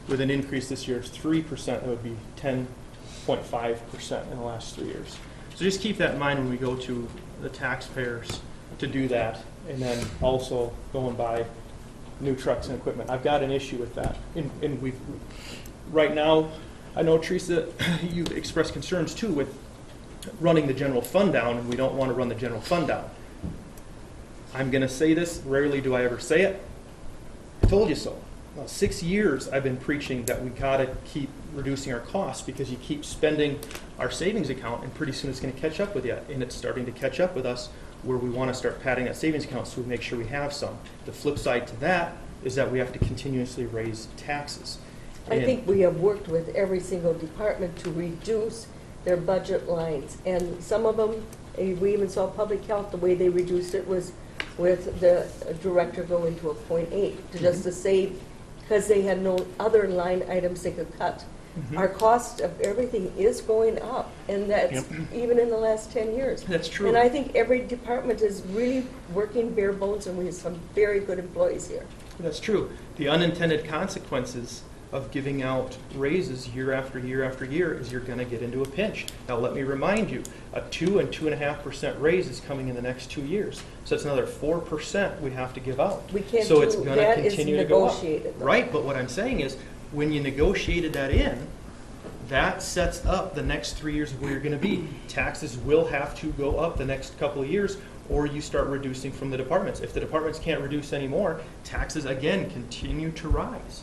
With an increase this year of 3%, that would be 10.5% in the last 3 years. So just keep that in mind when we go to the taxpayers to do that, and then also go and buy new trucks and equipment. I've got an issue with that. And we've, right now, I know, Teresa, you've expressed concerns too with running the general fund down, and we don't want to run the general fund down. I'm going to say this, rarely do I ever say it. I told you so. Well, 6 years I've been preaching that we got to keep reducing our costs because you keep spending our savings account, and pretty soon it's going to catch up with you. And it's starting to catch up with us where we want to start padding that savings account so we make sure we have some. The flip side to that is that we have to continuously raise taxes. I think we have worked with every single department to reduce their budget lines. And some of them, we even saw public health, the way they reduced it was with the director going to a 0.8, just to save, because they had no other line items they could cut. Our cost of everything is going up, and that's even in the last 10 years. That's true. And I think every department is really working bare bones, and we have some very good employees here. That's true. The unintended consequences of giving out raises year after year after year is you're going to get into a pinch. Now, let me remind you, a 2 and 2.5% raise is coming in the next 2 years. So it's another 4% we have to give out. We can't so do it's going that. to Is continue to go up. negotiated, though. Right, but what I'm saying is, when you negotiated that in, that sets up the next 3 years of where you're going to be. Taxes will have to go up the next couple of years, or you start reducing from the departments. If the departments can't reduce anymore, taxes again continue to rise.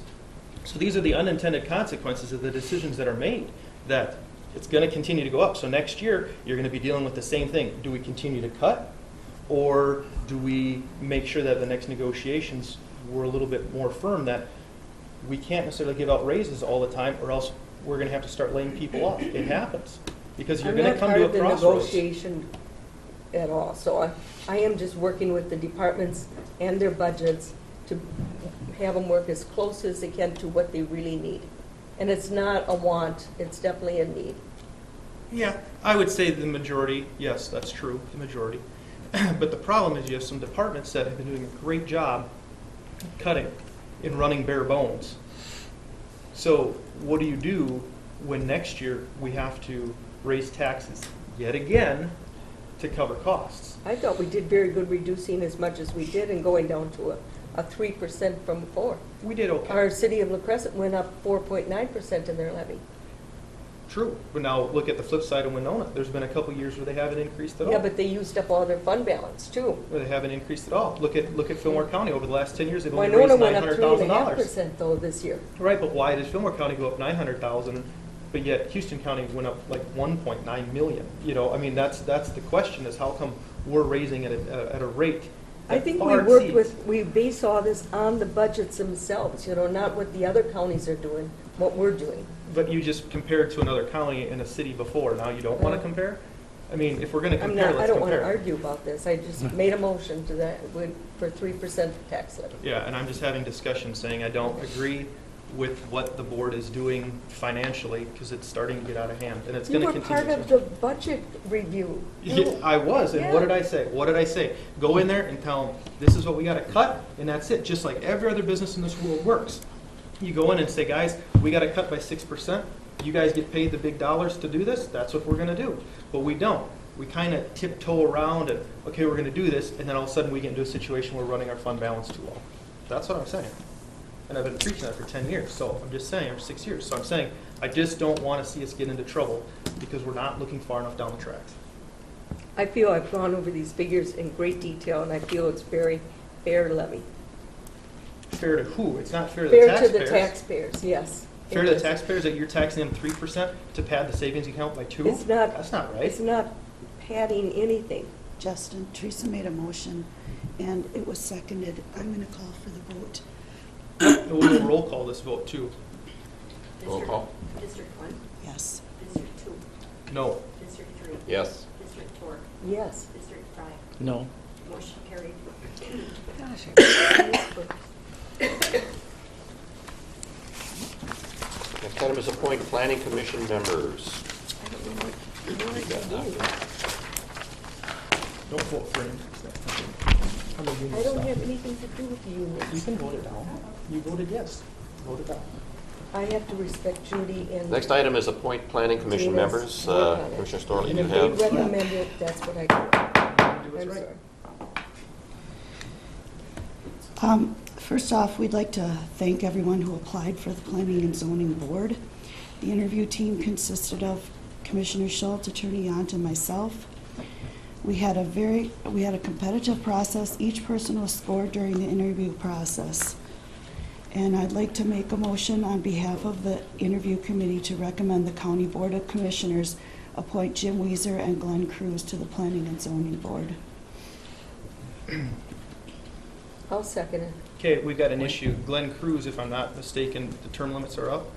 So these are the unintended consequences of the decisions that are made, that it's going to continue to go up. So next year, you're going to be dealing with the same thing. Do we continue to cut, or do we make sure that the next negotiations were a little bit more firm, that we can't necessarily give out raises all the time, or else we're going to have to start laying people off. It happens. Because you're going to come to a crossroads. I'm not part of the negotiation at all. So I am just working with the departments and their budgets to have them work as close as they can to what they really need. And it's not a want, it's definitely a need. Yeah, I would say the majority, yes, that's true, the majority. But the problem is you have some departments that have been doing a great job cutting and running bare bones. So what do you do when next year we have to raise taxes yet again to cover costs? I thought we did very good reducing as much as we did and going down to a 3% from 4%. We did okay. Our city of La Crescent went up 4.9% in their levy. True, but now look at the flip side of Winona. There's been a couple years where they haven't increased at all. Yeah, but they used up all their fund balance too. Where they haven't increased at all. Look at Fillmore County over the last 10 years. They've only Winona raised went up $900,000. 3.5% though this year. Right, but why did Fillmore County go up $900,000, but yet Houston County went up like $1.9 million? You know, I mean, that's the question: is how come we're raising at a rate that I think we far worked exceeds- we base all this on the budgets themselves, you know, not what the other counties are doing, what we're doing. But you just compared to another county in a city before. Now you don't want to compare? I mean, if we're going to compare, I let's don't want to compare. argue about this. I just made a motion to that, for 3% tax levy. Yeah, and I'm just having discussion saying I don't agree with what the board is doing financially, because it's starting to get out of hand, and it's You going to were continue. part of the budget review. Yeah, I was, and what did I say? What did I say? Go in there and tell them, this is what we gotta cut, and that's it, just like every other business in this world works. You go in and say, guys, we gotta cut by 6%, you guys get paid the big dollars to do this, that's what we're gonna do. But we don't. We kinda tiptoe around and, okay, we're gonna do this, and then all of a sudden we get into a situation where we're running our fund balance too low. That's what I'm saying. And I've been preaching that for 10 years, so I'm just saying, or 6 years. So I'm saying, I just don't want to see us get into trouble because we're not looking far enough down the tracks. I feel I've gone over these figures in great detail, and I feel it's very fair levy. Fair to who? It's not fair to the Fair to taxpayers. the taxpayers, yes. Fair to the taxpayers that you're taxing them 3% to pad the savings account by 2%? It's not. That's not right. It's not padding anything. Justin, Teresa made a motion, and it was seconded. I'm going to call for the vote. And we'll roll call this vote too. Roll call? District 1, Yes. District 2, No. District 3. Yes. District 4, Yes. District 5. No. Motion carried. Gosh, I wish this Next item is appoint planning commission members. I don't know what You got to do. that? Don't vote for him. I'm a union I don't stop. have anything to do with the You unions. can vote it down. You voted yes. Vote it down. I have to respect Judy and. Next item is appoint planning commission Gina's members. work on it. Commissioner Storley, And you if They have, recommend it, that's what I do. Do what's I'm right. sorry. First off, we'd like to thank everyone who applied for the Planning and Zoning Board. The interview team consisted of Commissioner Schultz, Attorney Yant, and myself. We had a competitive process. Each person was scored during the interview process. And I'd like to make a motion on behalf of the interview committee to recommend the County Board of Commissioners appoint Jim Weiser and Glenn Cruz to the Planning and Zoning Board. I'll second it. Okay, we've got an issue. Glenn Cruz, if I'm not mistaken, the term limits are up.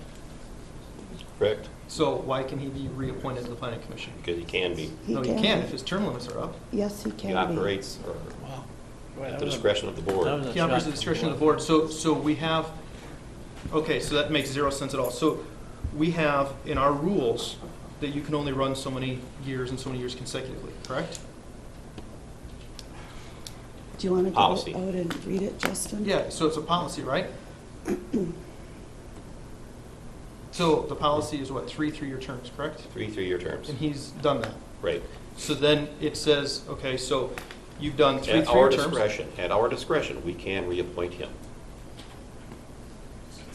correct? So why can he be reappointed to the planning commission? Because he can be. No, he can if his term limits are up. Yes, he can He be. operates Wow. at the discretion of the board. He operates at the discretion of the board. So we have, okay, so that makes zero sense at all. So we have in our rules that you can only run so many years and so many years consecutively, correct? Do you want to go Policy. out and read it, Justin? Yeah, so it's a policy, right? So the policy is what, 3 3-year terms, correct? 3 3-year terms. And he's done that. Right. So then it says, okay, so you've done 3 At our 3-year terms. discretion, we can reappoint him.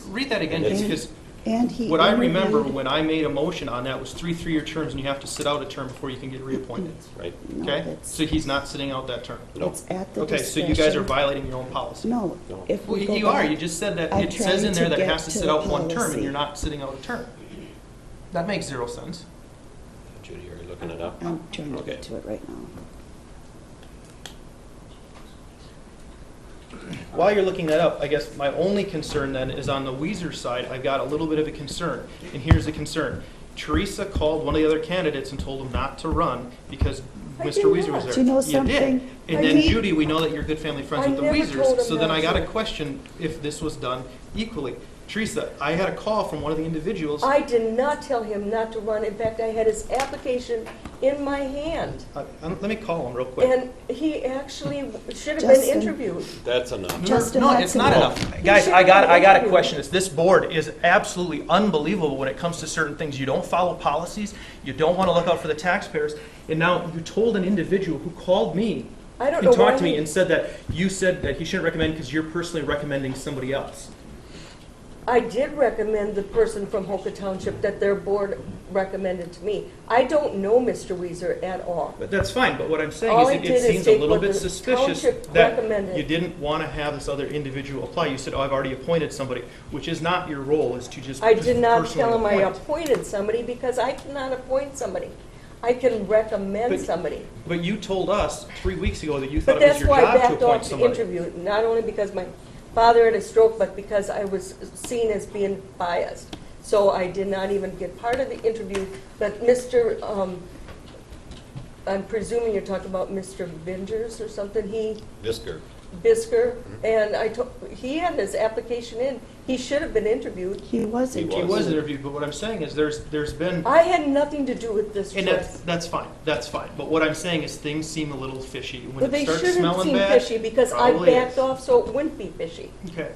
Read that again, And because And he what I remember interviewed- when I made a motion on that was 3 3-year terms, and you have to sit out a term before you can get reappointed. Right? No, Okay? it's- So he's not sitting out that term. No. It's at the Okay, so discretion. you guys are violating your own policy. No, No. if Well, we go you are, back- you just said that, I'm it says in trying there to that it get has to to sit the out one term, and policy. you're not sitting out a term. That makes zero sense. Judy, are you looking it up? I'm trying to Okay. get to it right now. While you're looking that up, I guess my only concern then is on the Weiser side, I've got a little bit of a concern. And here's the concern. Teresa called one of the other candidates and told him not to run because I Mr. did Weiser not. was there. Do you know did. something? And I then did- Judy, we know that you're good family friends I with the never told Weisers. him So then not I got to to. question if this was done equally. Teresa, I had a call from one of the individuals. I did not tell him not to run. In fact, I had his application in my hand. Let me call him real quick. And he actually should have been Justin. interviewed. That's enough. Justin, No, that's it's not enough. enough. Guys, should I got have to interviewed. question this. This board is absolutely unbelievable when it comes to certain things. You don't follow policies, you don't want to look out for the taxpayers, and now you told an individual who called me I don't and know why talked to me he- and said that you said that he shouldn't recommend because you're personally recommending somebody else. I did recommend the person from Hoka Township that their board recommended to me. I don't know Mr. Weiser at all. But that's fine, but what I'm saying All is I it did is seems a take little what bit the suspicious township that recommended. you didn't want to have this other individual apply. You said, oh, I've already appointed somebody, which is not your role, is to just I did not personally tell him I appoint. appointed somebody because I cannot appoint somebody. I can recommend But- somebody. But you told us 3 weeks ago that you thought But it was that's your why I job to backed appoint off the somebody. interview, not only because my father had a stroke, but because I was seen as being biased. So I did not even get part of the interview, but Mr., I'm presuming you're talking about Mr. Vingers or something, Visker. Bisker, and he had his application in. He should have been interviewed. He was He He interviewed. was interviewed, but what I'm saying is there's been, I had nothing to do with this and choice. that's fine, that's fine. But what I'm saying is things seem a little fishy. When But it they starts shouldn't smelling seem bad, fishy because I probably backed is. off so it wouldn't be fishy. Okay,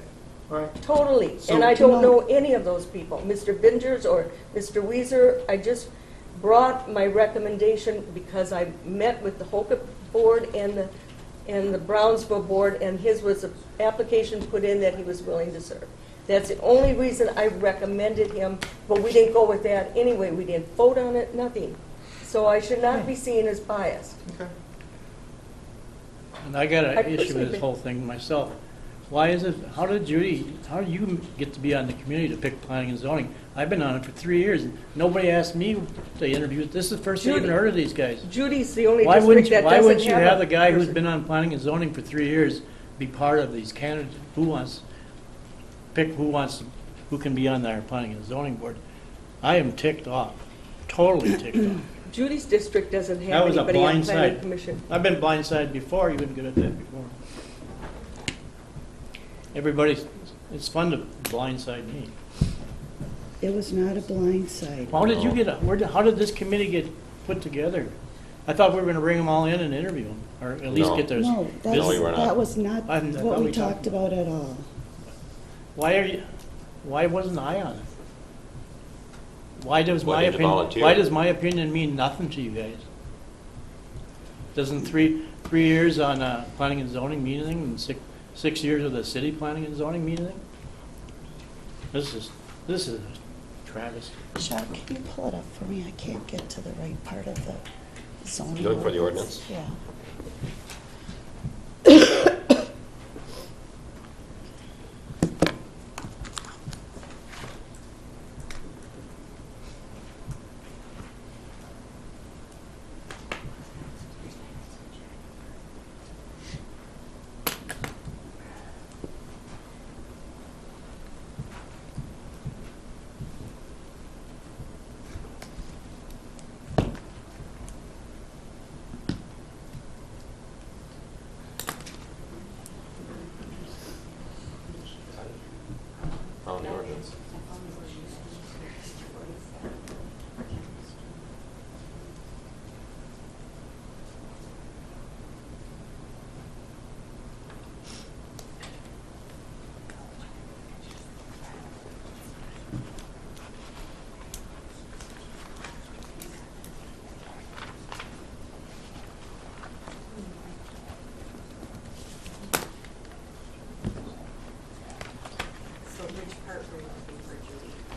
all right. Totally. So- And I don't No. know any of those people. Mr. Bingers or Mr. Weezer, I just brought my recommendation because I met with the Hoka board and the Brownsville board, and his was an application put in that he was willing to serve. That's the only reason I recommended him, but we didn't go with that anyway. We didn't vote on it, nothing. So I should not be seen as biased. Okay. And I got I an issue with personally this think- whole thing myself. Why is it, how did you get to be on the committee to pick planning and zoning? I've been on it for 3 years, and nobody asked me to interview. This is the first I even Judy. heard of these guys. Judy's the only Why district that why doesn't wouldn't you have a the guy who's person. been on planning and zoning for 3 years be part of these candidates? Who can be on our planning and zoning board? I am ticked off, totally ticked off. Judy's district doesn't That have was a anybody on blind planning side. commission. I've been blindsided before, you've been good at that before. It's fun to blindside me. It was not a blind side. How did you how did this committee get put together? I thought we were gonna bring them all in and interview them, or at least No. get their. No, No, you were not. that was not I thought what we we talked about at all. Why wasn't I on it? Why does Why my didn't you opinion, volunteer? why does my opinion mean nothing to you guys? Doesn't three years on planning and zoning mean anything, and 6 years with the city planning and zoning mean anything? This is a travesty. Sean, can you pull it up for me? I can't get to the right part of the zoning. You looking for the ordinance? Yeah. On the ordinance.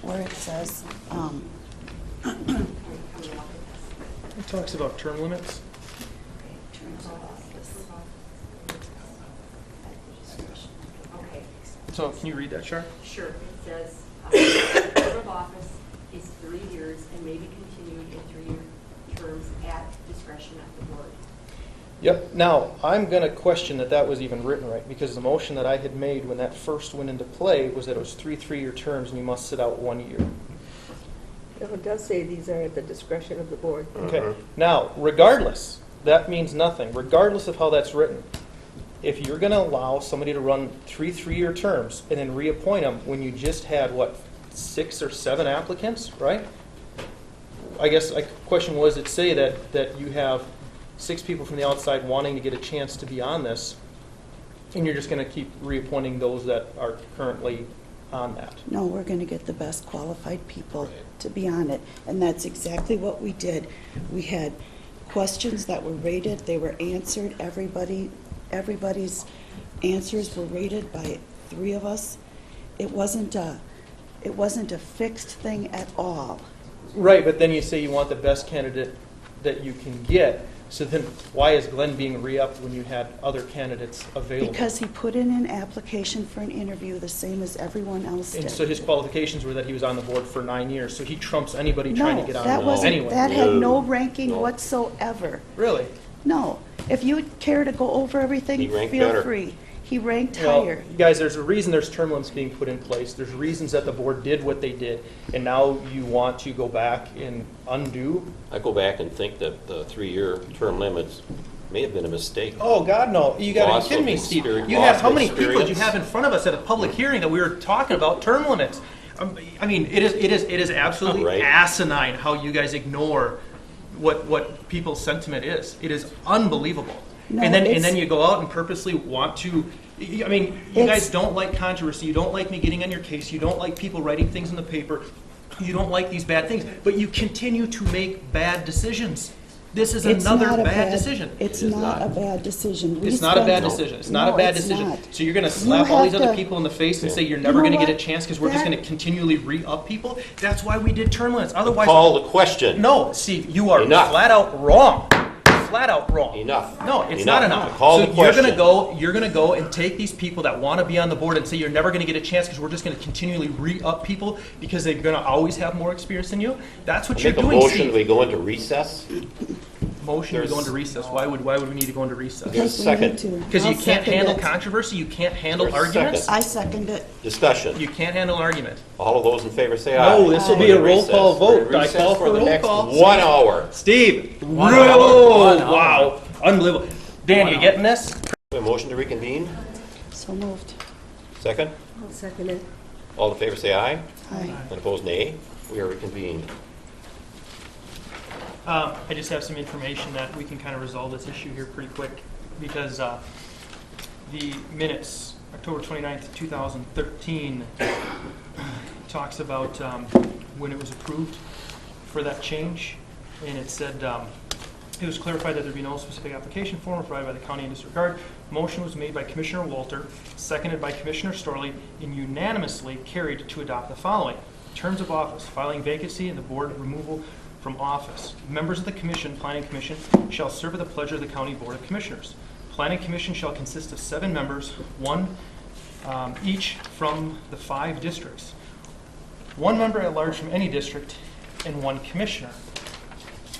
Where it says, It talks about term limits. So can you read that, Char? Sure, it says, term of office is 3 years and may be continued in 3-year terms at discretion of the board. Yep. Now, I'm going to question that was even written right, because the motion that I had made when that first went into play was that it was 3 3-year terms and you must sit out 1 year. It does say these are at the discretion of the board. Okay. Now, regardless, that means nothing. Regardless of how that's written, if you're going to allow somebody to run 3 3-year terms and then reappoint them when you just had, 6 or 7 applicants, right? I guess the question was, it say that you have 6 people from the outside wanting to get a chance to be on this, and you're just going to keep reappointing those that are currently on that. no, we're going to get the best qualified people Right. to be on it. And that's exactly what we did. We had questions that were rated, they were answered, everybody's answers were rated by 3 of us. It wasn't a fixed thing at all. Right, but then you say you want the best candidate that you can get. So then why is Glenn being re-upped when you had other candidates available? Because he put in an application for an interview the same as everyone else did. And so his qualifications were that he was on the board for 9 years, so he trumps anybody trying to get on No, that the board wasn't, anyway. that had no No. ranking No. whatsoever. Really? No. If you care to go over everything, He ranked feel better. free. He ranked Well, higher. you guys, there's a reason there's term limits being put in place. There's reasons that the board did what they did, and now you want to go back and undo. I go back and think that the 3-year term limits May have been a mistake. Oh, God, no. You got Loss to be kidding of me, Steve. experience- You have, loss how of many people do you experience. have in front of us at a public hearing that we were talking about term limits? I mean, it is absolutely Right. asinine how you guys ignore what people's sentiment is. It is unbelievable. No, And then it's- you go out and purposely want to, I mean, you guys don't like controversy. You don't like me getting on your case. You don't like people writing things in the paper. You don't like these bad things. But you continue to make bad decisions. This is It's another not a bad decision. It's It is not not. a bad decision. We It's not a spent- bad decision. It's not No, a bad it's decision. not. So you're going to You slap all have these other to- people in the face and say you're You never know going to get a what? chance because we're just That- going to continually re-up people? That's why we did term limits. Otherwise, Call the question. no, Steve, you are Enough. flat out wrong. Flat out wrong. Enough. No, it's Enough. not enough. Call So the you're going to question. you're going to go and take these people that want to be on the board and say you're never going to get a chance because we're just going to continually re-up people because they're going to always have more experience than you. That's what you're Make a doing, motion, Steve. we go into recess. Motion to go There's- into recess. Why would we need to go into recess? There's a Because we second. need to. Because you I'll can't second handle it. controversy, you can't handle There's a arguments. second. I second it. Discussion. You can't handle an argument. All of those in favor say aye. No, this will be We're a in roll recess. call We're in vote. I recess call for the roll next call. 1 hour. Steve, One real, hour. 1 hour. wow, unbelievable. Dan, you getting this? A motion to reconvene. So moved. Second. I'll second it. All in favor say aye. Aye. And opposed nay. We are reconvened. I just have some information that we can kind of resolve this issue here pretty quick because the minutes, October 29th, 2013, talks about when it was approved for that change. And it said, it was clarified that there be no specific application form provided by the county in this regard. Motion was made by Commissioner Walter, seconded by Commissioner Storley, and unanimously carried to adopt the following. Terms of office, filing vacancy, and the board removal from office. Members of the commission, Planning Commission, shall serve at the pleasure of the County Board of Commissioners. Planning Commission shall consist of 7 members, 1 each from the 5 districts. 1 member at large from any district, and 1 commissioner.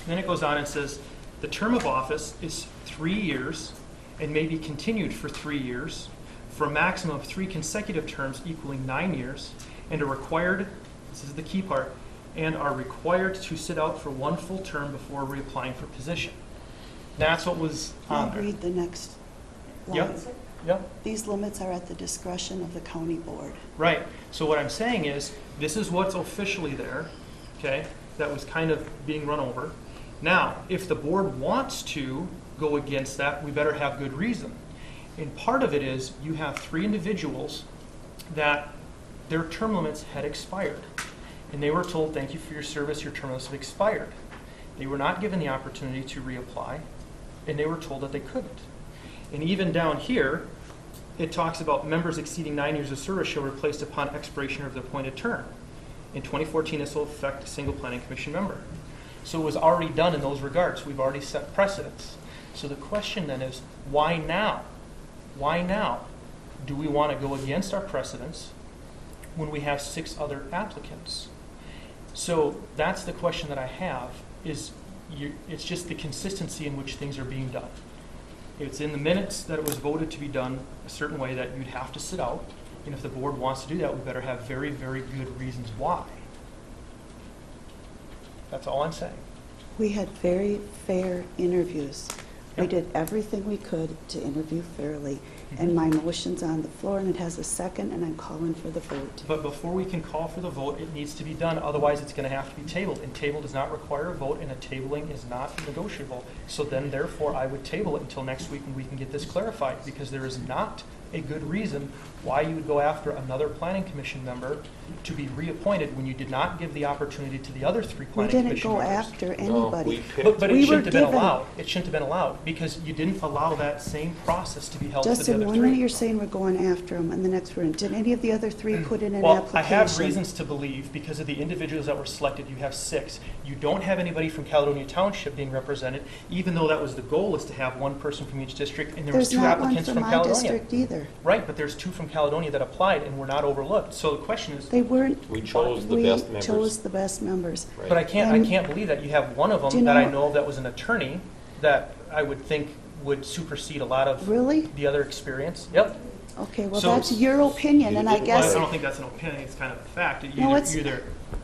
Then it goes on and says, the term of office is 3 years and may be continued for 3 years for a maximum of 3 consecutive terms equaling 9 years and are required, this is the key part, and are required to sit out for 1 full term before reapplying for position. That's what was on Now there. read the next Yep. line. Yep. These limits are at the discretion of the county board. Right. So what I'm saying is, this is what's officially there, okay, that was kind of being run over. Now, if the board wants to go against that, we better have good reason. And part of it is, you have 3 individuals that their term limits had expired. And they were told, thank you for your service, your term limits have expired. They were not given the opportunity to reapply, and they were told that they couldn't. And even down here, it talks about members exceeding 9 years of service shall be replaced upon expiration of the appointed term. In 2014, this will affect a single planning commission member. So it was already done in those regards. We've already set precedents. So the question then is, why now? Why now? Do we want to go against our precedents when we have 6 other applicants? So that's the question that I have, is it's just the consistency in which things are being done. It's in the minutes that it was voted to be done a certain way that you'd have to sit out. And if the board wants to do that, we better have very, very good reasons why. That's all I'm saying. We had very fair interviews. We Yep. did everything we could to interview fairly. And my motion's on the floor, and it has a second, and I'm calling for the vote. But before we can call for the vote, it needs to be done. Otherwise, it's going to have to be tabled. And table does not require a vote, and a tabling is not negotiable. So then, therefore, I would table it until next week when we can get this clarified, because there is not a good reason why you would go after another planning commission member to be reappointed when you did not give the opportunity to the other 3 We planning didn't commission go members. after No, anybody. we picked. But We it were shouldn't have been given- allowed. It shouldn't have been allowed, because you didn't allow that same process to be held for the Justin, other one minute 3. you're saying we're going after them, and the next we're in. Did any of the other 3 put in an Well, application? I have reasons to believe, because of the individuals that were selected, you have 6. You don't have anybody from Caledonia Township being represented, even though that was the goal, is to have 1 person from each district, and there was There's 2 not one applicants from from my Caledonia. district either. Right, but there's 2 from Caledonia that applied and were not overlooked. So the question is, They weren't. We chose the we best members. chose the best members. Right. but I can't believe that. You have one of Do them you that I know- know of that was an attorney that I would think would supersede a lot of Really? the other experience. Yep. Okay, well, So- that's your opinion, and I Well, guess, I don't think that's an opinion, it's kind of a fact. No, it's-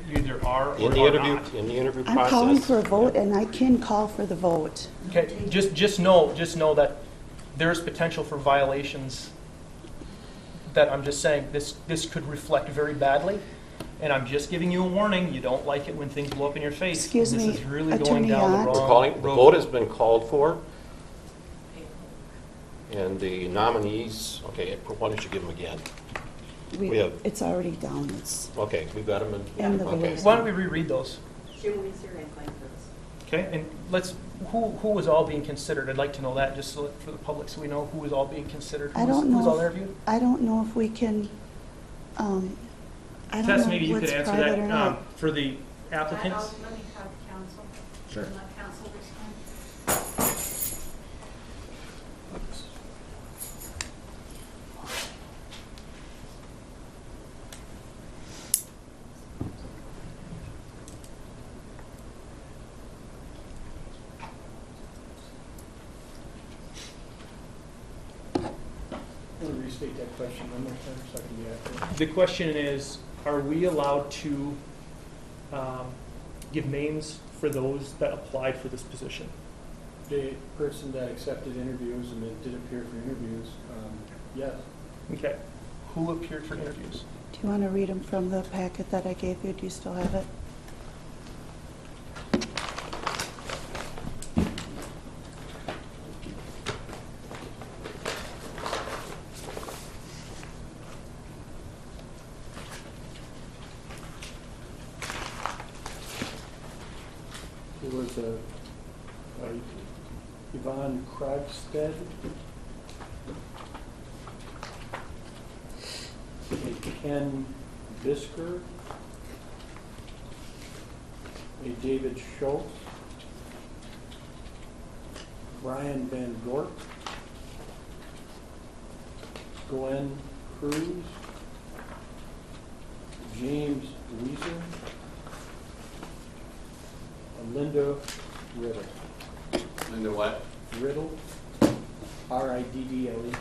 You either are or In the are interview, not. in the interview I'm process. calling for a vote, and I can call for the vote. Okay, just know that there's potential for violations that I'm just saying, this could reflect very badly. And I'm just giving you a warning, you don't like it when things blow up in your face. Excuse me, This is really going Attorney down the Yant? We're wrong calling, the road. vote has been called for. And the nominees, okay, why don't you give them again? We have- It's already down, it's, Okay, we've got them in. and the Okay. vote. Why don't we reread those? Jim Weezer and Glenn Curtis. Okay, and who was all being considered? I'd like to know that, just so for the public, so we know who was all being considered. I don't Who was all know, interviewed? I don't know if we can, I don't Tess, maybe know you what's could answer private or that not. for the applicants. Let me have counsel. Sure. Let counsel respond. Want to restate that question one more time so I can be accurate? The question is, are we allowed to give names for those that applied for this position? The person that accepted interviews and that did appear for interviews, yes. Okay. Who appeared for interviews? Do you want to read them from the packet that I gave you? Do you still have it? There was a Yvonne Krogstad, a Ken Bisker, a David Schultz, Brian Van Gorp, Glenn Cruz, James Weezer, Linda Riddle. Linda what? Riddle, R-I-D-D-L-E.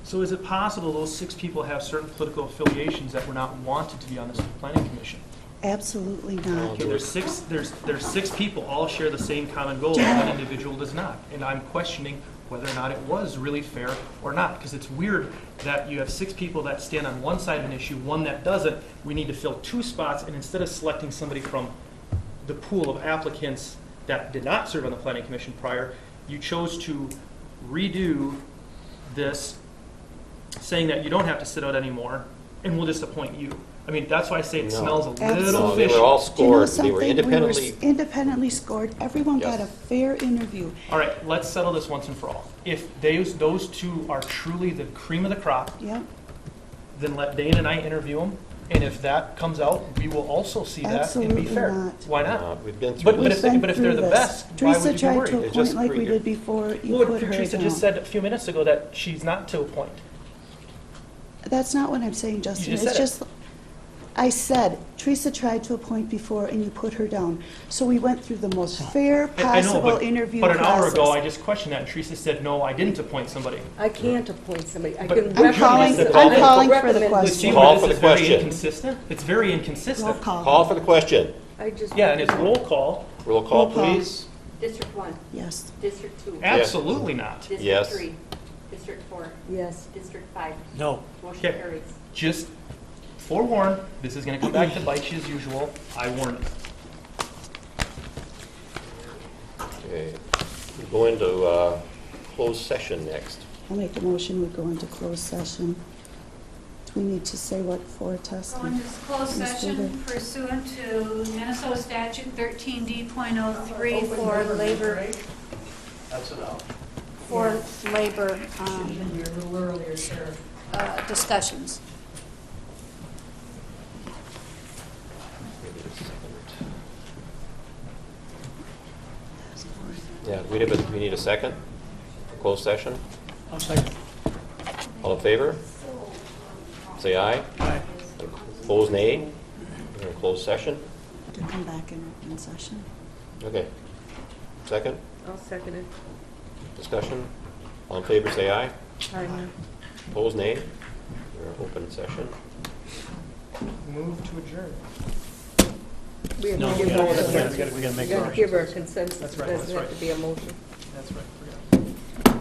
So is it possible those 6 people have certain political affiliations that were not wanted to be on this planning commission? Absolutely not. Okay, there's 6 people, all share the same common goal, one individual does not. And I'm questioning whether or not it was really fair or not, because it's weird that you have 6 people that stand on one side of an issue, one that doesn't. We need to fill 2 spots, and instead of selecting somebody from the pool of applicants that did not serve on the planning commission prior, you chose to redo this, saying that you don't have to sit out anymore, and we'll just appoint you. I mean, that's why I say it No. smells a little Absolutely. They fishy. were all Do you know scored, they were something? independently. We were independently scored. Everyone got a Yes. fair interview. All right, let's settle this once and for all. If those 2 are truly the cream of the crop, Yep, then let Dane and I interview them. And if that comes out, we will also see that and Absolutely be fair. not. Why not? We've been through But We've if this. they- been if they're through the this. best, why Teresa would you be tried worried? to It's appoint just like 3 we years. did before you Well, put her Teresa down. just said a few minutes ago that she's not to appoint. That's not what I'm saying, Justin. just It's said it. just, I said, Teresa tried to appoint before and you put her down. So we went through the most fair I know, possible interview but an hour ago, I process. just questioned that, and Teresa said, no, I didn't appoint somebody. I can't appoint somebody. I But- can I'm recommend. calling- somebody. I'm I can calling for the recommend But question. see somebody. Call where for this the is very question. inconsistent? It's very Roll inconsistent. call. Call for the question. I just. Yeah, and it's roll call. Roll call, Roll call. please. District 1, Yes. District 2. Absolutely not. District Yes. 3, District 4, Yes. District 5. No. Motion Okay. carries. Just forewarn, this is going to come back to bite you as usual. I warn you. Okay. We go into closed session next. I'll make a motion, we go into closed session. Do we need to say what for, Tess? Go into closed Ms. session Weaver? pursuant to Minnesota statute 13D.03 for labor, That's enough. for labor discussions. Yeah, we need a second for closed session. I'll second. All in favor? Say aye. Aye. Opposed, nay. We're in closed session. To come back in open session. Okay. Second, I'll second it. discussion. All in favor, say aye. Aye. Opposed, nay. We're in open session. Move to adjourn. We have No, to give we our- gotta- we gotta we make a gotta motion. give our consensus. That's It right, doesn't that's have to right. be a motion. That's right, forgot.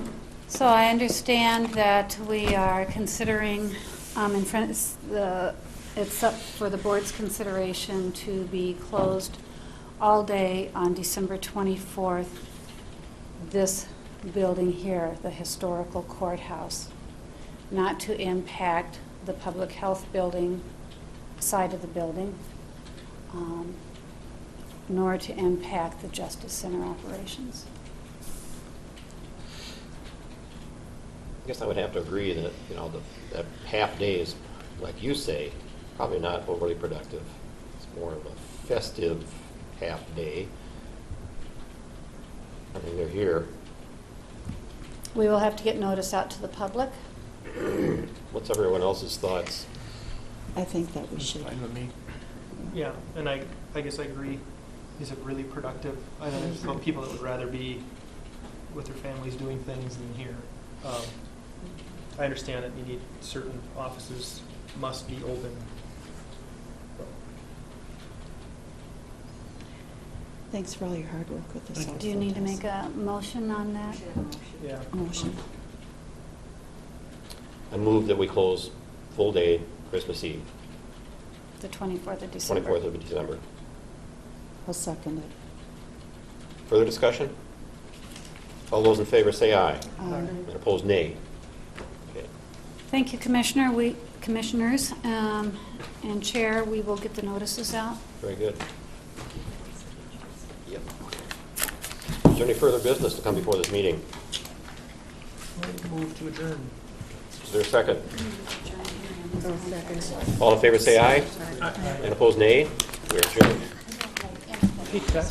So I understand that we are considering, in front, it's up for the board's consideration to be closed all day on December 24th, this building here, the historical courthouse, not to impact the public health building side of the building, nor to impact the Justice Center operations. I guess I would have to agree that, that half day is, like you say, probably not overly productive. It's more of a festive half day. I mean, they're here. We will have to get notice out to the public. What's everyone else's thoughts? I think that we should. Fine with me. Yeah, and I guess I agree. Is it really productive? I know there's some people that would rather be with their families doing things than here. I understand that you need certain offices must be open. Thanks for all your hard work with this. Do you need to make a motion on that? Yeah. Motion. I move that we close full day Christmas Eve, The 24th of December. 24th of December. I'll second it. Further discussion? All those in favor say aye. Aye. And opposed, nay. Okay. Thank you, Commissioners, and Chair. We will get the notices out. Very good. Yep. Is there any further business to come before this meeting? Move to adjourn. Is there a second? Oh, second. All in favor say aye. And opposed, nay. We are adjourned. Hey, Chuck.